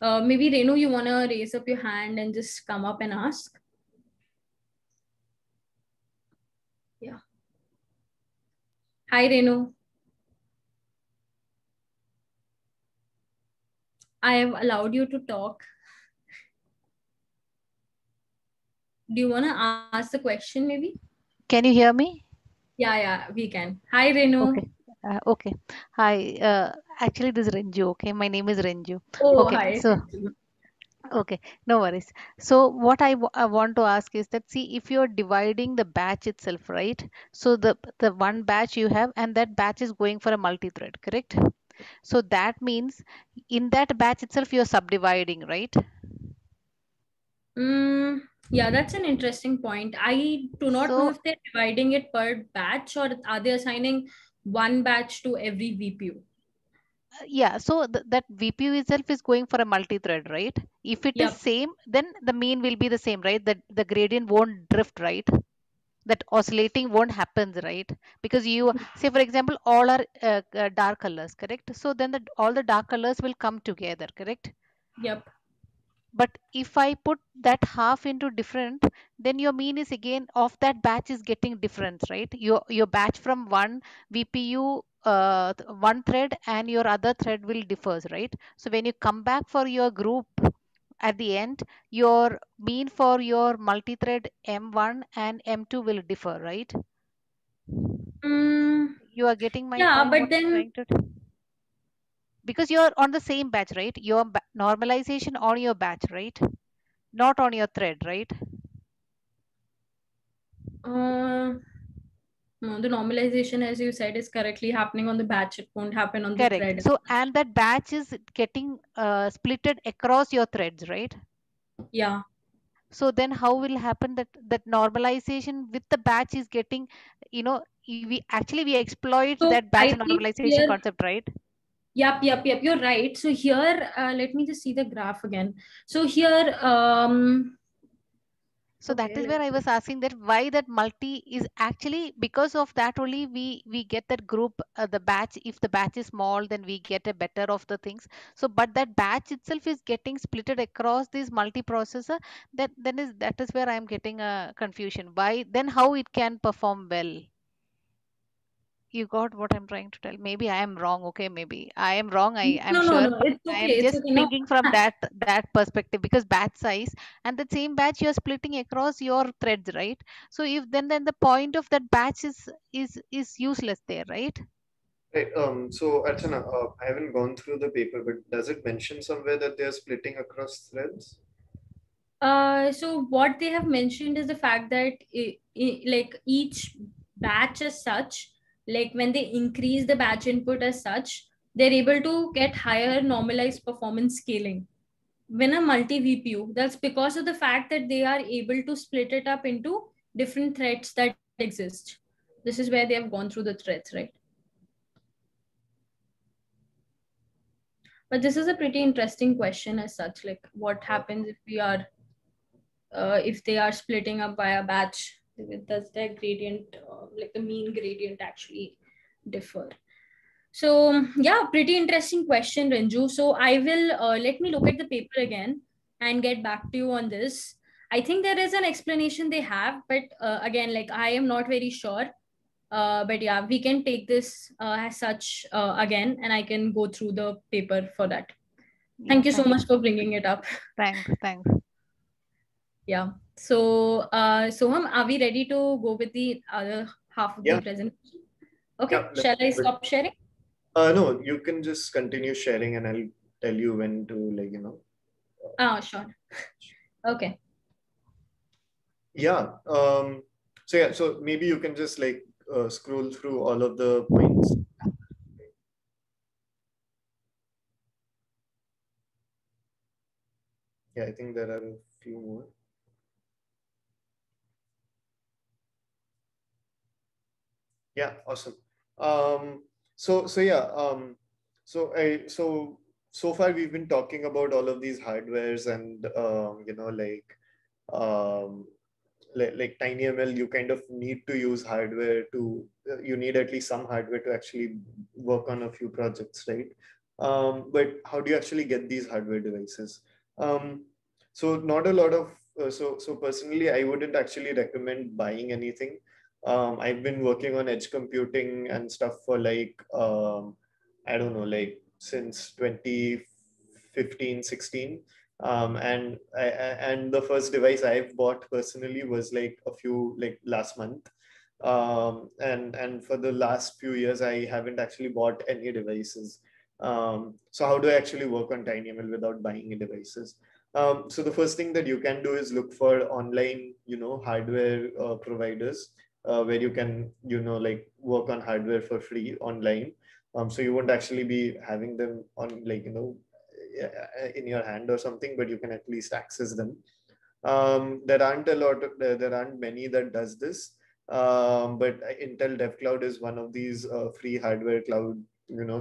Maybe Renu, you want to raise up your hand and just come up and ask? Yeah. Hi, Renu. I have allowed you to talk. Do you want to ask the question maybe? Can you hear me? Yeah, we can. Hi, Renu. Okay. Okay. Hi. Actually, this is Renju. Okay. My name is Renju. Oh, Okay. hi. So, okay. No worries. So, what I want to ask is that, see, if you're dividing the batch itself, right? So, the one batch you have, and that batch is going for a multi-thread, correct? So, that means in that batch itself, you're subdividing, right? Yeah, that's an interesting point. I do not know So, if they're dividing it per batch, or are they assigning one batch to every VPU? yeah, so that VPU itself is going for a multi-thread, right? If it is Yep. same, then the mean will be the same, right? That the gradient won't drift, right? That oscillating won't happen, right? Because you say, for example, all are dark colors, correct? So then all the dark colors will come together, correct? Yep. But if I put that half into different, then your mean is again of that batch is getting difference, right? Your batch from one VPU, one thread, and your other thread will differs, right? So when you come back for your group at the end, your mean for your multi-thread M1 and M2 will differ, right? Mm, You are getting my yeah, point, but what I'm then trying to do? Because you're on the same batch, right? Your normalization on your batch, right? Not on your thread, right? uh, no, the normalization, as you said, is correctly happening on the batch. It won't happen on the Correct. thread. So, and that batch is getting splitted across your threads, right? Yeah. So then how will happen that normalization with the batch is getting, we exploit So that batch I think normalization here, concept, right? yep. You're right. So here, let me just see the graph again. So here, So that okay, is let where I me. was asking that why that multi is actually because of that only we get that group, the batch. If the batch is small, then we get a better of the things. So but that batch itself is getting splitted across this multi processor. That is where I am getting a confusion. Why then how it can perform well? You got what I'm trying to tell. Maybe I am wrong. Okay, maybe I am wrong. I'm No. sure, but It's I okay. am It's just okay. No. thinking from that perspective because batch size and the same batch you're splitting across your threads, right? So if then the point of that batch is useless there, right? Right. So Archana, I haven't gone through the paper, but does it mention somewhere that they're splitting across threads? So what they have mentioned is the fact that like each batch as such, like when they increase the batch input as such, they're able to get higher normalized performance scaling. When a multi VPU, that's because of the fact that they are able to split it up into different threads that exist. This is where they have gone through the threads, right? But this is a pretty interesting question as such. Like, what happens if we are if they are splitting up by a batch, does their gradient like the mean gradient actually differ? So yeah, pretty interesting question, Ranju. So I will let me look at the paper again and get back to you on this. I think there is an explanation they have, but again, like I am not very sure. But yeah, we can take this as such again, and I can go through the paper for that. Yeah, Thank you so thanks. much for bringing it up. Thanks. Yeah. So, Soham, are we ready to go with the other half of the Yeah, presentation? Okay. yeah. Shall I stop sharing? No, you can just continue sharing and I'll tell you when to Sure. Okay. Yeah. So yeah, so maybe you can just scroll through all of the points. Yeah, I think there are a few more. Yeah, awesome. So yeah, so far we've been talking about all of these hardwares and um, like TinyML, you kind of need to use hardware to you need at least some hardware to actually work on a few projects, right? But how do you actually get these hardware devices? So not a lot of so personally, I wouldn't actually recommend buying anything. I've been working on edge computing and stuff for I don't know, like since 2015, 16. And the first device I've bought personally was like a few like last month. And for the last few years, I haven't actually bought any devices. So how do I actually work on TinyML without buying any devices? So the first thing that you can do is look for online, hardware providers where you can, like work on hardware for free online. So you won't actually be having them on in your hand or something, but you can at least access them. There aren't many that does this, but Intel DevCloud is one of these free hardware cloud,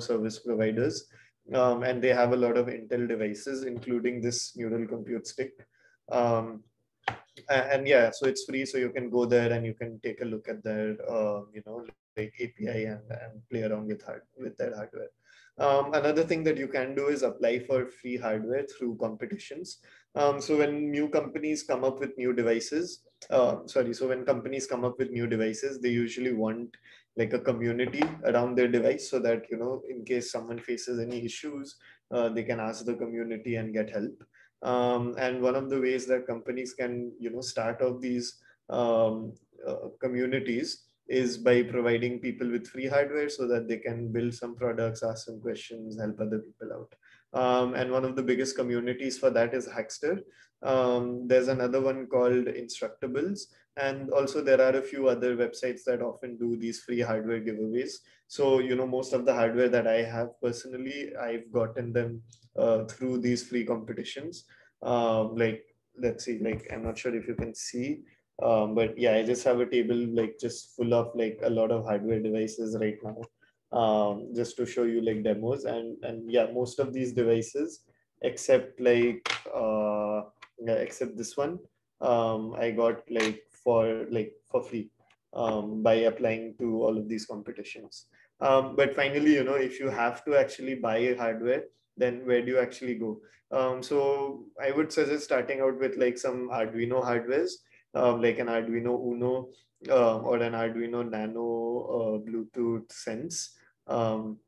service providers, and they have a lot of Intel devices, including this neural compute stick. Um, and yeah, so it's free, so you can go there and you can take a look at their, like API and play around with their hardware. Another thing that you can do is apply for free hardware through competitions. So when new companies come up with new devices, so when companies come up with new devices, they usually want like a community around their device so that, in case someone faces any issues, they can ask the community and get help. And one of the ways that companies can, start off these communities is by providing people with free hardware so that they can build some products, ask some questions, help other people out. And one of the biggest communities for that is Hackster. There's another one called Instructables. And also there are a few other websites that often do these free hardware giveaways. So, most of the hardware that I have personally, I've gotten them through these free competitions. Like, let's see, like, I'm not sure if you can see, but yeah, I just have a table like just full of like a lot of hardware devices right now, just to show you like demos. And yeah, most of these devices, except except this one, I got for free by applying to all of these competitions. But finally, if you have to actually buy hardware, then where do you actually go? So I would suggest starting out with like some Arduino hardwares, like an Arduino Uno or an Arduino Nano Bluetooth Sense. Um,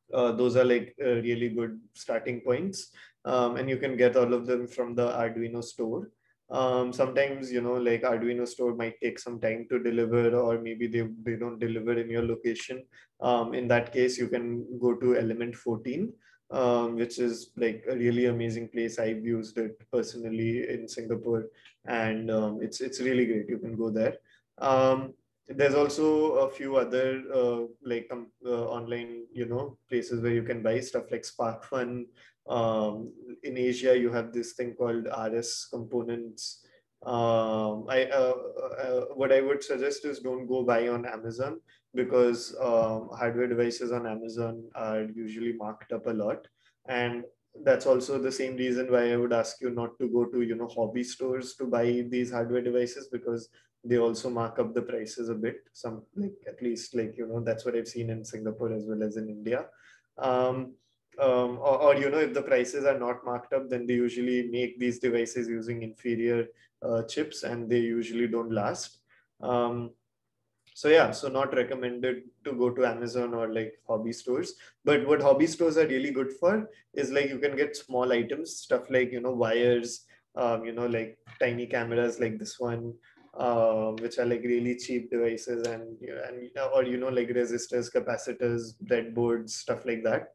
those are like really good starting points. And you can get all of them from the Arduino store. Sometimes, like Arduino store might take some time to deliver, or maybe they don't deliver in your location. In that case, you can go to Element 14, which is like a really amazing place. I've used it personally in Singapore, and it's really great. You can go there. There's also a few other online, places where you can buy stuff like SparkFun. In Asia, you have this thing called RS Components. What I would suggest is don't go buy on Amazon, because hardware devices on Amazon are usually marked up a lot. And that's also the same reason why I would ask you not to go to, hobby stores to buy these hardware devices, because they also mark up the prices a bit. Some, like, at least, like, that's what I've seen in Singapore as well as in India. Um, or, if the prices are not marked up, then they usually make these devices using inferior chips, and they usually don't last. Um, so yeah, so not recommended to go to Amazon or like hobby stores. But what hobby stores are really good for is, like, you can get small items, stuff like, wires, like tiny cameras like this one, which are like really cheap devices, and or like resistors, capacitors, breadboards, stuff like that.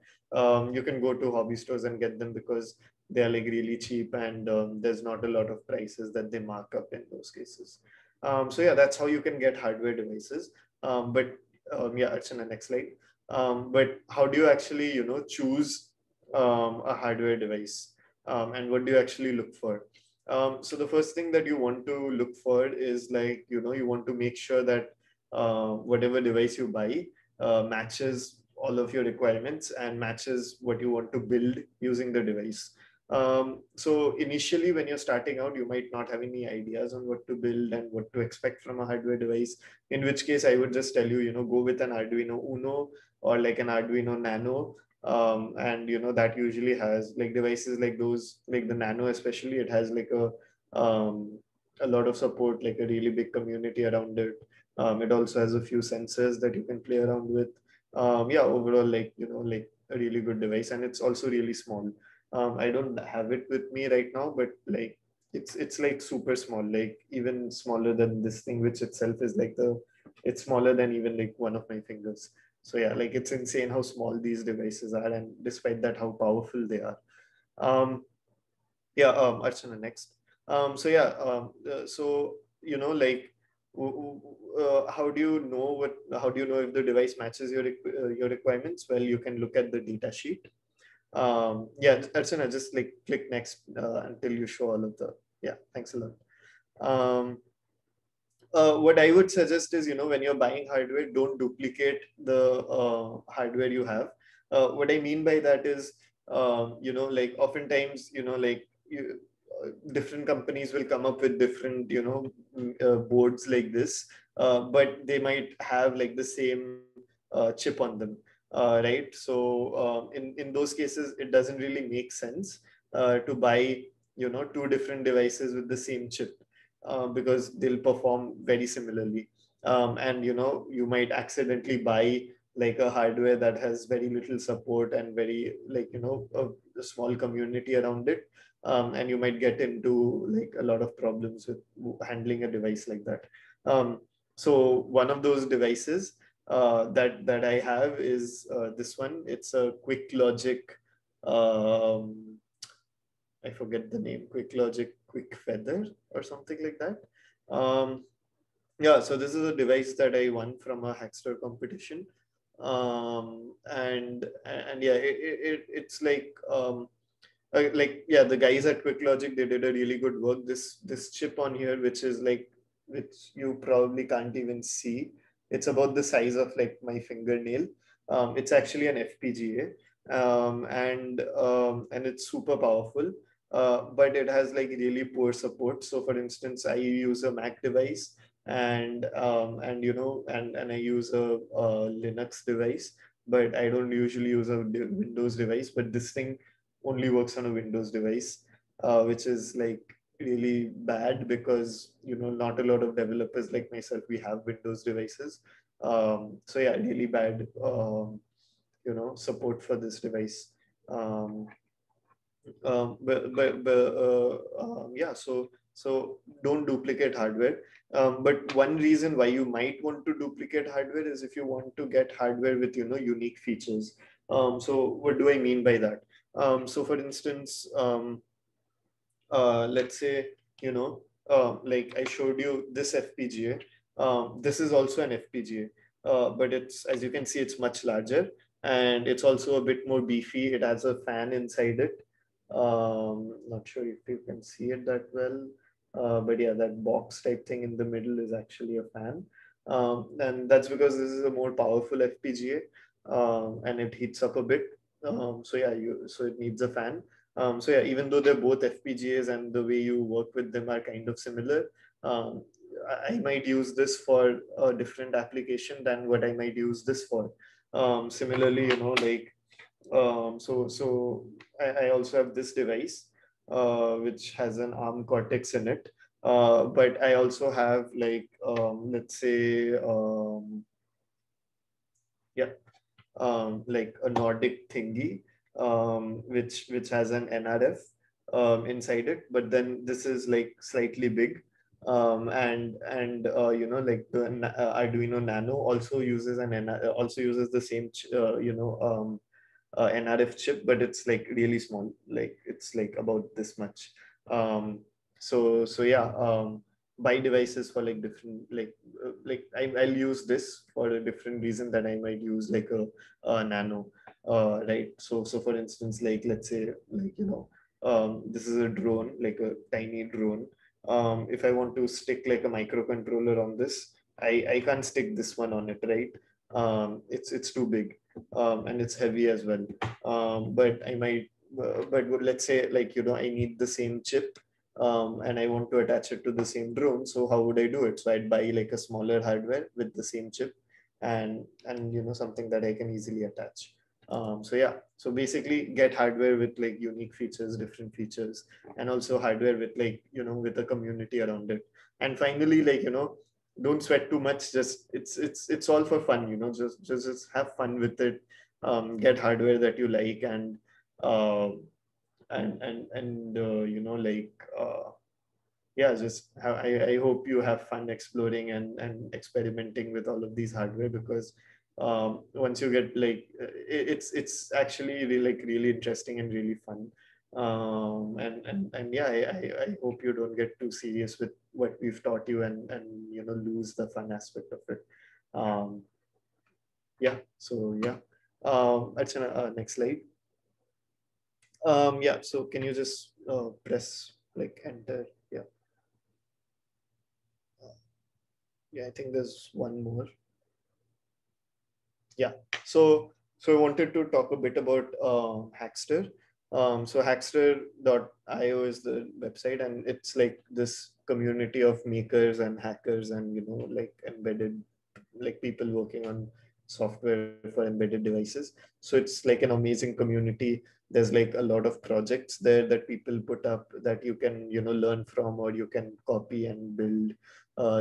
You can go to hobby stores and get them, because they are like really cheap, and there's not a lot of prices that they mark up in those cases. So yeah, that's how you can get hardware devices. But yeah, it's in the next slide. But how do you actually, choose a hardware device? And what do you actually look for? So the first thing that you want to look for is, like, you want to make sure that whatever device you buy matches all of your requirements and matches what you want to build using the device. So initially, when you're starting out, you might not have any ideas on what to build and what to expect from a hardware device. In which case, I would just tell you, go with an Arduino Uno or like an Arduino Nano. And that usually has like devices like those, like the Nano especially. It has like a lot of support, like a really big community around it. It also has a few sensors that you can play around with. Yeah, overall, like, like a really good device, and it's also really small. I don't have it with me right now, but like it's like super small, like even smaller than this thing, which itself is like it's smaller than even like one of my fingers. So yeah, like it's insane how small these devices are, and despite that, how powerful they are. Um, yeah, Archana, next. So yeah, so like, how do you know how do you know if the device matches your requirements? Well, you can look at the data sheet. Yeah, Archana, just like click next until you show all of the, yeah, thanks a lot. Um, what I would suggest is, when you're buying hardware, don't duplicate the hardware you have. What I mean by that is, like oftentimes, like different companies will come up with different, boards like this, but they might have like the same chip on them, right? So in those cases, it doesn't really make sense to buy, two different devices with the same chip, because they'll perform very similarly. And you might accidentally buy like a hardware that has very little support and very, like, a small community around it. And you might get into like a lot of problems with handling a device like that. So one of those devices that I have is this one. It's a QuickLogic. Um, I forget the name. QuickLogic Quick Feather or something like that. Yeah, so this is a device that I won from a Hackster competition. And yeah, it's like, yeah, the guys at QuickLogic, they did a really good work. This chip on here, which is like, which you probably can't even see. It's about the size of like my fingernail. It's actually an FPGA, and it's super powerful. But it has like really poor support. So for instance, I use a Mac device, and I use a Linux device, but I don't usually use a Windows device. But this thing only works on a Windows device, which is like really bad, because not a lot of developers like myself, we have Windows devices. So yeah, really bad support for this device. Um, yeah, so don't duplicate hardware. But one reason why you might want to duplicate hardware is if you want to get hardware with unique features. So what do I mean by that? So for instance, let's say, like I showed you this FPGA. This is also an FPGA, but it's, as you can see, it's much larger, and it's also a bit more beefy. It has a fan inside it. Not sure if you can see it that well, but yeah, that box type thing in the middle is actually a fan. And that's because this is a more powerful FPGA, and it heats up a bit. So yeah, so it needs a fan. So yeah, even though they're both FPGAs and the way you work with them are kind of similar, um, I might use this for a different application than what I might use this for. Similarly, like so I also have this device which has an ARM Cortex in it. But I also have like let's say yeah like a Nordic thingy, which has an NRF inside it. But then this is like slightly big, and like the Arduino Nano also uses also uses the same NRF chip, but it's like really small, like it's like about this much. So yeah, buy devices for like different I'll use this for a different reason that I might use like a nano, right? So for instance, like let's say this is a drone, like a tiny drone. If I want to stick like a microcontroller on this, I can't stick this one on it, right? It's too big, and it's heavy as well. But I might, but let's say like I need the same chip, and I want to attach it to the same drone. So how would I do it? So I'd buy like a smaller hardware with the same chip, and something that I can easily attach. So yeah, so basically get hardware with like unique features, different features, and also hardware with like with a community around it. And finally, like don't sweat too much. Just it's all for fun. Just have fun with it. Get hardware that you like, uh, and like yeah, just I hope you have fun exploring and experimenting with all of these hardware, because once you get like it's actually really, like really interesting and really fun. And yeah, I hope you don't get too serious with what we've taught you, and lose the fun aspect of it. um yeah, so yeah. Next slide. Yeah, so can you just press like enter? Yeah. Yeah, I think there's one more. Yeah. So I wanted to talk a bit about Hackster. So Hackster.io is the website, and it's like this community of makers and hackers, and like embedded, like people working on software for embedded devices. So it's like an amazing community. There's like a lot of projects there that people put up that you can learn from, or you can copy and build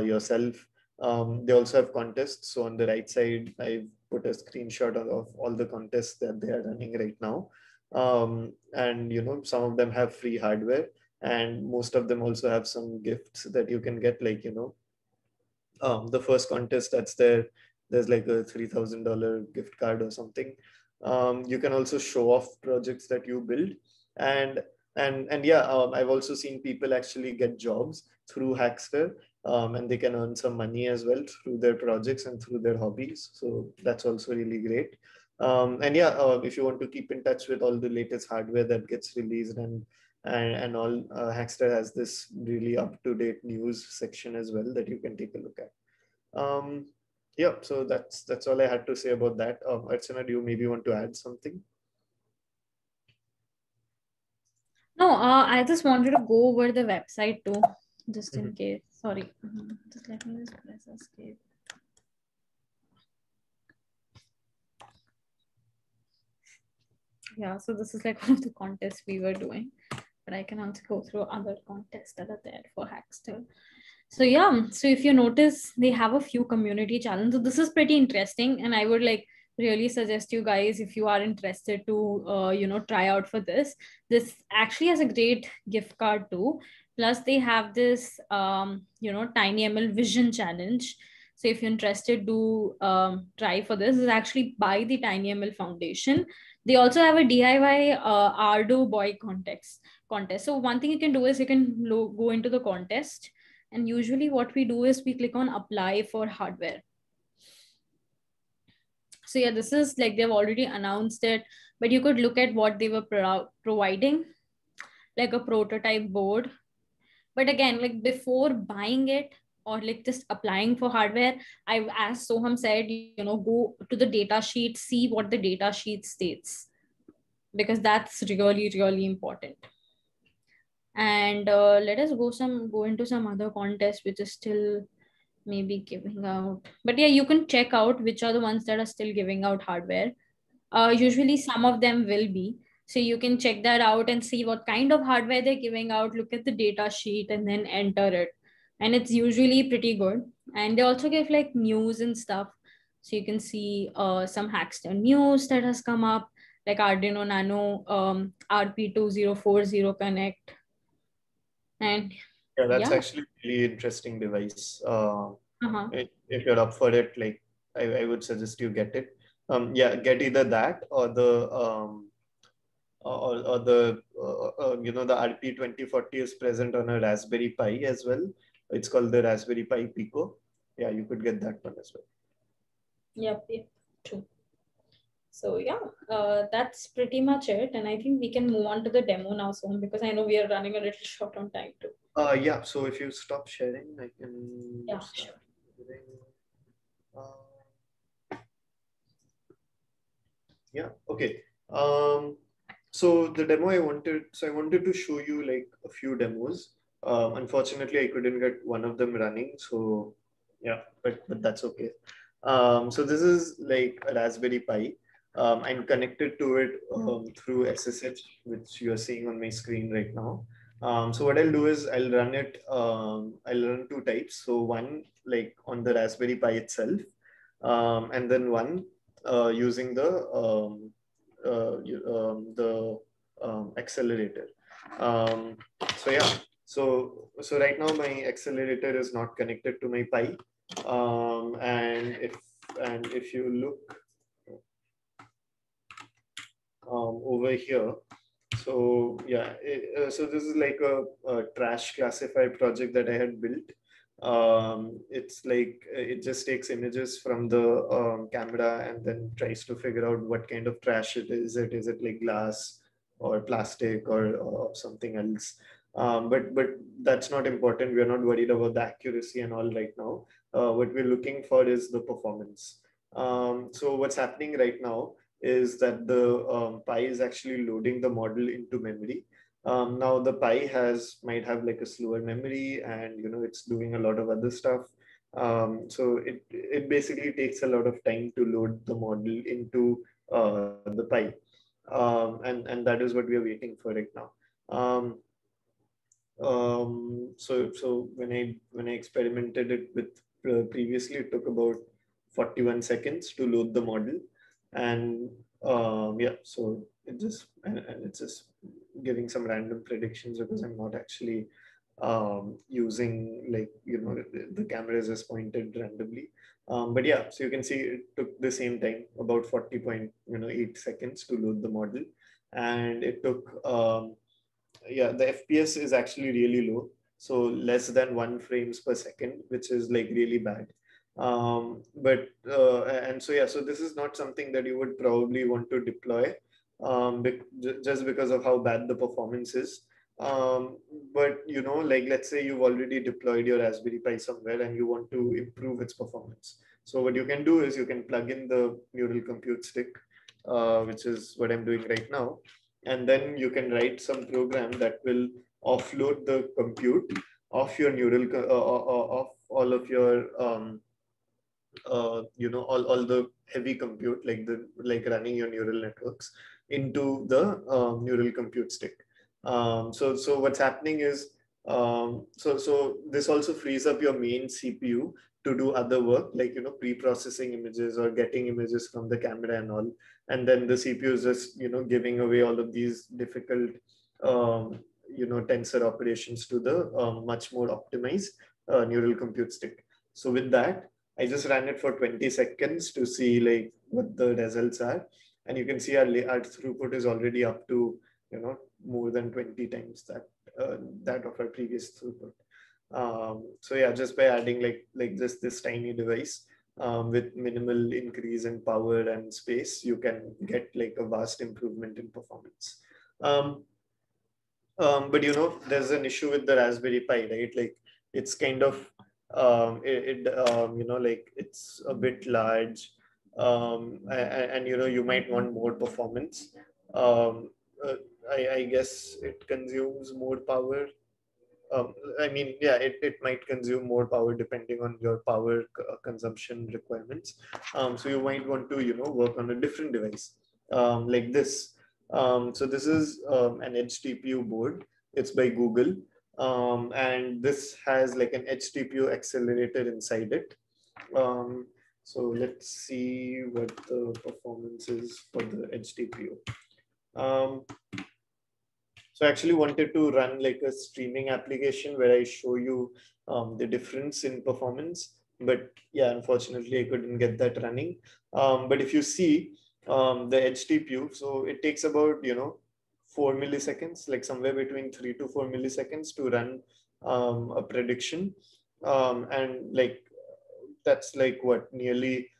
yourself. They also have contests. So on the right side, I've put a screenshot of all the contests that they are running right now. And some of them have free hardware, and most of them also have some gifts that you can get, like the first contest that's there, there's like a $3,000 gift card or something. You can also show off projects that you build, and and yeah, I've also seen people actually get jobs through Hackster, and they can earn some money as well through their projects and through their hobbies. So that's also really great. And yeah, if you want to keep in touch with all the latest hardware that gets released, and all, Hackster has this really up-to-date news section as well that you can take a look at. Yeah, so that's all I had to say about that. Archana, do you maybe want to add something? No, I just wanted to go over the website too, just in case. Sorry, just let me just press escape. Yeah, so this is like one of the contests we were doing, but I can also go through other contests that are there for Hackster. So yeah, so if you notice, they have a few community challenges. So this is pretty interesting, and I would like really suggest you guys, if you are interested to try out for this. This actually has a great gift card too. Plus they have this TinyML Vision Challenge. So if you're interested to try for this, is actually by the TinyML Foundation. They also have a DIY Ardo Boy contest. So one thing you can do is you can go into the contest, and usually what we do is we click on apply for hardware. So yeah, this is like they've already announced it, but you could look at what they were providing, like a prototype board. But again, like before buying it or like just applying for hardware, I've, as Soham said, go to the data sheet, see what the data sheet states. because that's really, really important. And let us go into some other contest which is still maybe giving out. But yeah, you can check out which are the ones that are still giving out hardware. Usually some of them will be. So you can check that out and see what kind of hardware they're giving out, look at the data sheet and then enter it. And it's usually pretty good. And they also give like news and stuff. So you can see some Hackster news that has come up, like Arduino Nano RP2040 Connect. And Yeah, that's yeah. actually a really interesting device. Uh-huh. If you're up for it, like I would suggest you get it. Yeah, get either that or the RP2040 is present on a Raspberry Pi as well. It's called the Raspberry Pi Pico. Yeah, you could get that one as well. Yep, true. So yeah, that's pretty much it. And I think we can move on to the demo now soon, because I know we are running a little short on time too. Yeah, so if you stop sharing, I can Sure. Yeah, okay. So the demo I wanted to show you like a few demos. Unfortunately, I couldn't get one of them running, so yeah, but that's okay. So this is like a Raspberry Pi. I'm connected to it through SSH, which you are seeing on my screen right now. So what I'll do is I'll run it. I'll run two types. So one like on the Raspberry Pi itself, and then one using the accelerator. So yeah, so right now my accelerator is not connected to my Pi, and if you look over here, so yeah, so this is like a trash classify project that I had built. It's like it just takes images from the camera and then tries to figure out what kind of trash it is. Is it like glass or plastic or something else? But that's not important. We're not worried about the accuracy and all right now. What we're looking for is the performance. So what's happening right now is that the Pi is actually loading the model into memory. Now the Pi might have like a slower memory, and it's doing a lot of other stuff. So it basically takes a lot of time to load the model into the Pi, and that is what we are waiting for right now. So when I experimented it with previously, it took about 41 seconds to load the model, and yeah, so and it's just giving some random predictions because I'm not actually using like the camera is just pointed randomly. But yeah, so you can see it took the same time, about 40.8 seconds to load the model, and it took yeah, the FPS is actually really low. So less than 1 frames per second, which is like really bad. And so, yeah, so this is not something that you would probably want to deploy just because of how bad the performance is. Um, but, like let's say you've already deployed your Raspberry Pi somewhere and you want to improve its performance. So what you can do is you can plug in the neural compute stick, which is what I'm doing right now, and then you can write some program that will offload the compute of your of all of your all the heavy compute, like running your neural networks into the neural compute stick. So what's happening is so this also frees up your main CPU to do other work, like pre-processing images or getting images from the camera and all. And then the CPU is just giving away all of these difficult tensor operations to the much more optimized neural compute stick. So with that, I just ran it for 20 seconds to see like what the results are. And you can see our throughput is already up to, more than 20 times that of our previous throughput. So yeah, just by adding like just this tiny device with minimal increase in power and space, you can get like a vast improvement in performance. But there's an issue with the Raspberry Pi, right? Like it's kind of like it's a bit large, and you might want more performance. Um, uh, I guess it consumes more power. I mean, yeah, it might consume more power depending on your power consumption requirements. So you might want to, work on a different device like this. So this is an Edge TPU board. It's by Google. And this has like an Edge TPU accelerator inside it. So let's see what the performance is for the Edge TPU. So I actually wanted to run like a streaming application where I show you the difference in performance. But yeah, unfortunately, I couldn't get that running. But if you see the Edge TPU, so it takes about, 4 milliseconds, like somewhere between 3 to 4 milliseconds to run a prediction. And like, that's like what, nearly,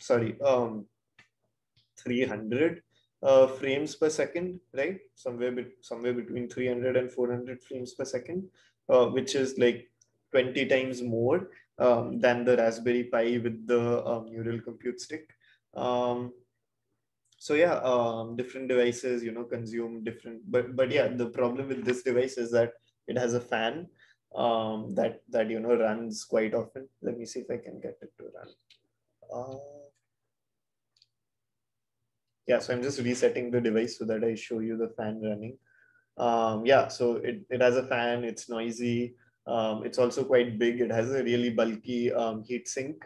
sorry, 300 frames per second, right? Somewhere between 300 and 400 frames per second, which is like 20 times more than the Raspberry Pi with the neural compute stick. So yeah, different devices, consume different, but yeah, the problem with this device is that it has a fan that runs quite often. Let me see if I can get it to run. Yeah, so I'm just resetting the device so that I show you the fan running. Yeah, so it has a fan, it's noisy. It's also quite big. It has a really bulky heat sink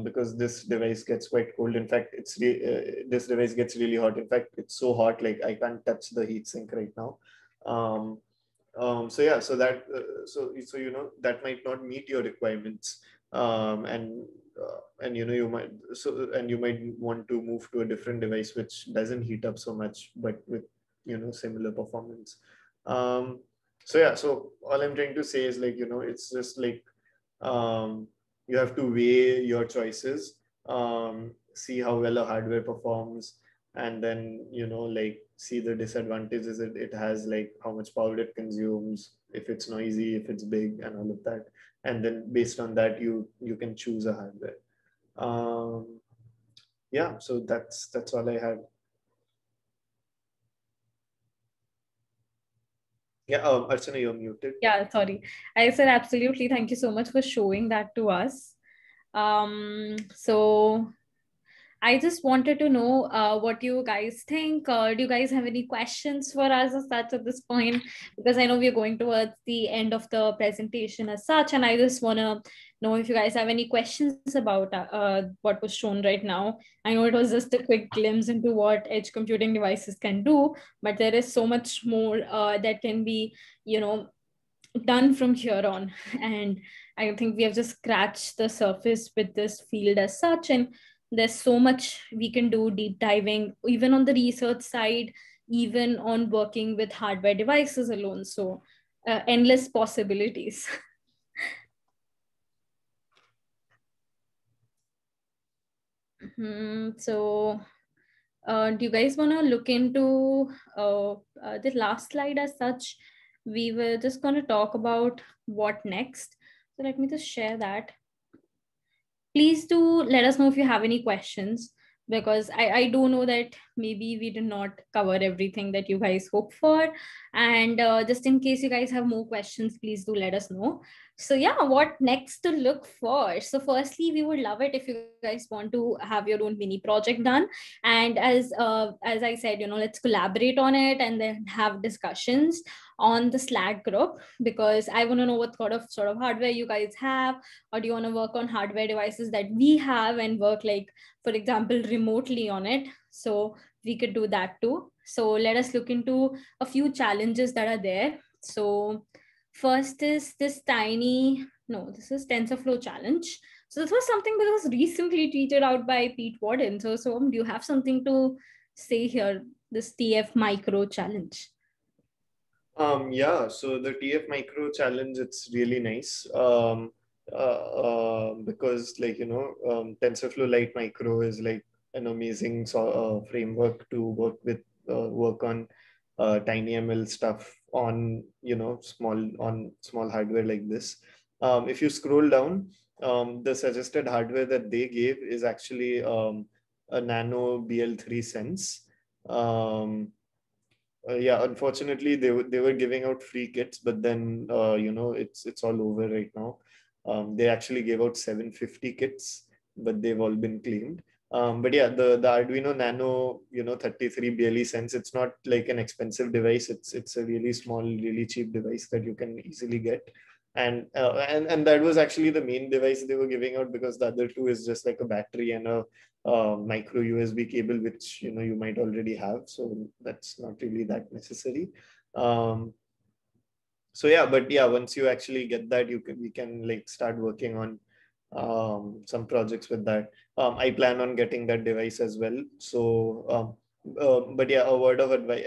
because this device gets quite cold. In fact, this device gets really hot. In fact, it's so hot, like I can't touch the heat sink right now. So yeah, so that so that might not meet your requirements, and you might want to move to a different device which doesn't heat up so much, but with similar performance. So yeah, so all I'm trying to say is like it's just like you have to weigh your choices, see how well a hardware performs, and then like see the disadvantages it has, like how much power it consumes, if it's noisy, if it's big, and all of that. And then based on that, you can choose a hardware. Yeah, so that's all I had. Yeah, Archana, you're muted. Yeah, sorry. I said absolutely. Thank you so much for showing that to us. So I just wanted to know what you guys think. Do you guys have any questions for us as such at this point? Because I know we're going towards the end of the presentation as such, and I just want to know if you guys have any questions about what was shown right now. I know it was just a quick glimpse into what edge computing devices can do, but there is so much more that can be, done from here on. And I think we have just scratched the surface with this field as such, and there's so much we can do deep diving, even on the research side, even on working with hardware devices alone. So endless possibilities. So do you guys want to look into the last slide as such? We were just going to talk about what next. So let me just share that. Please do let us know if you have any questions, because I do know that maybe we did not cover everything that you guys hope for. And just in case you guys have more questions, please do let us know. So yeah, what next to look for? So firstly, we would love it if you guys want to have your own mini project done. And as I said, let's collaborate on it and then have discussions on the Slack group, because I want to know what sort of hardware you guys have, or do you want to work on hardware devices that we have and work, like for example, remotely on it? So we could do that too. So let us look into a few challenges that are there. So first is this this is TensorFlow challenge. So this was something that was recently tweeted out by Pete Warden. So do you have something to say here, this TF micro challenge? Yeah, so the TF micro challenge, it's really nice. Because like TensorFlow Lite Micro is like an amazing framework to work on TinyML stuff on small hardware like this. If you scroll down, the suggested hardware that they gave is actually a Nano BL3 Sense. Yeah, unfortunately they were giving out free kits, but then it's all over right now. They actually gave out 750 kits, but they've all been claimed. But yeah, the Arduino Nano 33 BLE Sense, it's not like an expensive device. It's a really small, really cheap device that you can easily get. And that was actually the main device they were giving out, because the other two is just like a battery and a micro USB cable, which you might already have, so that's not really that necessary. So yeah, but yeah, once you actually get that, we can like start working on some projects with that. I plan on getting that device as well. So but yeah, a word of advice,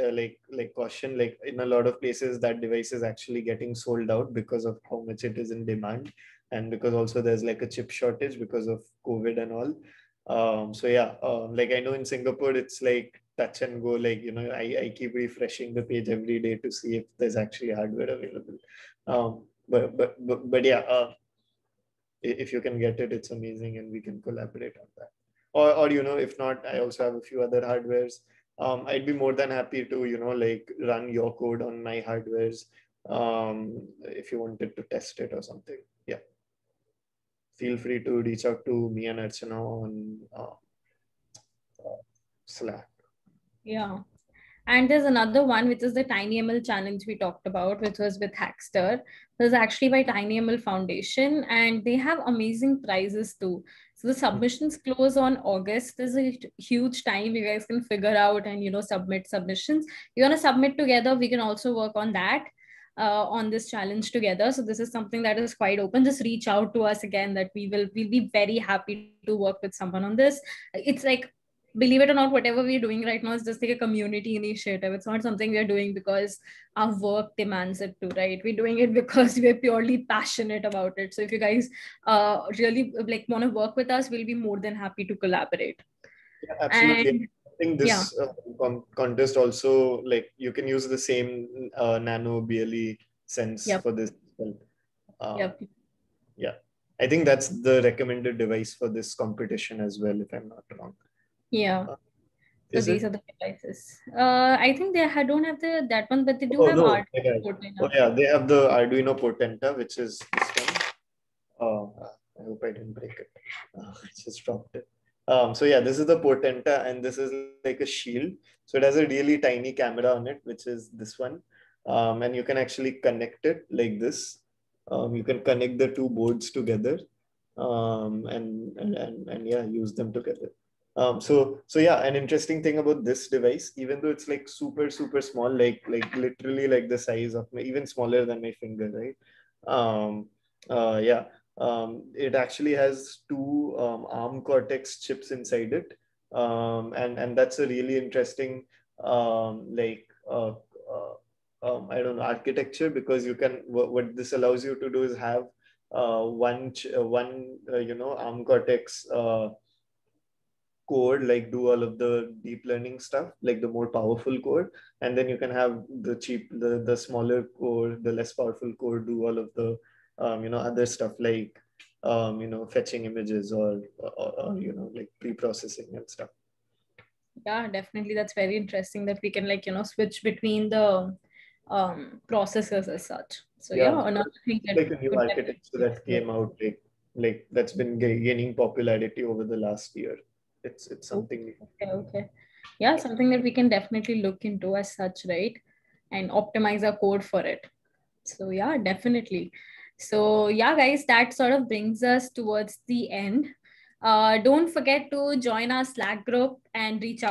like caution, like in a lot of places that device is actually getting sold out because of how much it is in demand, and because also there's like a chip shortage because of COVID and all. So yeah, like I know in Singapore it's like touch and go. Like I keep refreshing the page every day to see if there's actually hardware available. But yeah, if you can get it, it's amazing, and we can collaborate on that. Or if not, I also have a few other hardwares. I'd be more than happy to like run your code on my hardwares, if you wanted to test it or something. Yeah, feel free to reach out to me and Archana on Slack. Yeah. And there's another one, which is the TinyML challenge we talked about, which was with Hackster. This is actually by TinyML Foundation, and they have amazing prizes too. So the submissions close on August. There's a huge time you guys can figure out and submit submissions. You want to submit together, we can also work on that. On this challenge together. So this is something that is quite open. Just reach out to us again, that we'll be very happy to work with someone on this. It's like, believe it or not, whatever we're doing right now is just like a community initiative. It's not something we're doing because our work demands it to, right? We're doing it because we're purely passionate about it. So if you guys really like want to work with us, we'll be more than happy to collaborate. Yeah, absolutely. And I think this contest also, like you can use the same Nano BLE Sense yep. for this. Yep. Yeah, I think that's the recommended device for this competition as well, if I'm not wrong. Yeah. So Is these it? are the devices. I think don't have that one, but they do have No. Arduino Portenta. Oh yeah, they have the Arduino Portenta, which is this one. I hope I didn't break it. I just dropped it. So yeah, this is the Portenta, and this is like a shield. So it has a really tiny camera on it, which is this one. And you can actually connect it like this. You can connect the two boards together, and yeah, use them together. So yeah, an interesting thing about this device, even though it's like super small, like literally like the size of even smaller than my finger, right? Yeah, it actually has two ARM Cortex chips inside it, and that's a really interesting like I don't know, architecture, because you can what this allows you to do is have one ARM Cortex code, like do all of the deep learning stuff, like the more powerful code, and then you can have the smaller code, the less powerful code, do all of the other stuff, like fetching images or like pre-processing and stuff. Yeah, definitely. That's very interesting that we can switch between the processors as such. So yeah, another thing that like a new architecture that came out, like that's been gaining popularity over the last year. It's something. Okay. Yeah, something that we can definitely look into as such, right? And optimize our code for it. So yeah, definitely. So yeah, guys, that sort of brings us towards the end. Don't forget to join our Slack group and reach out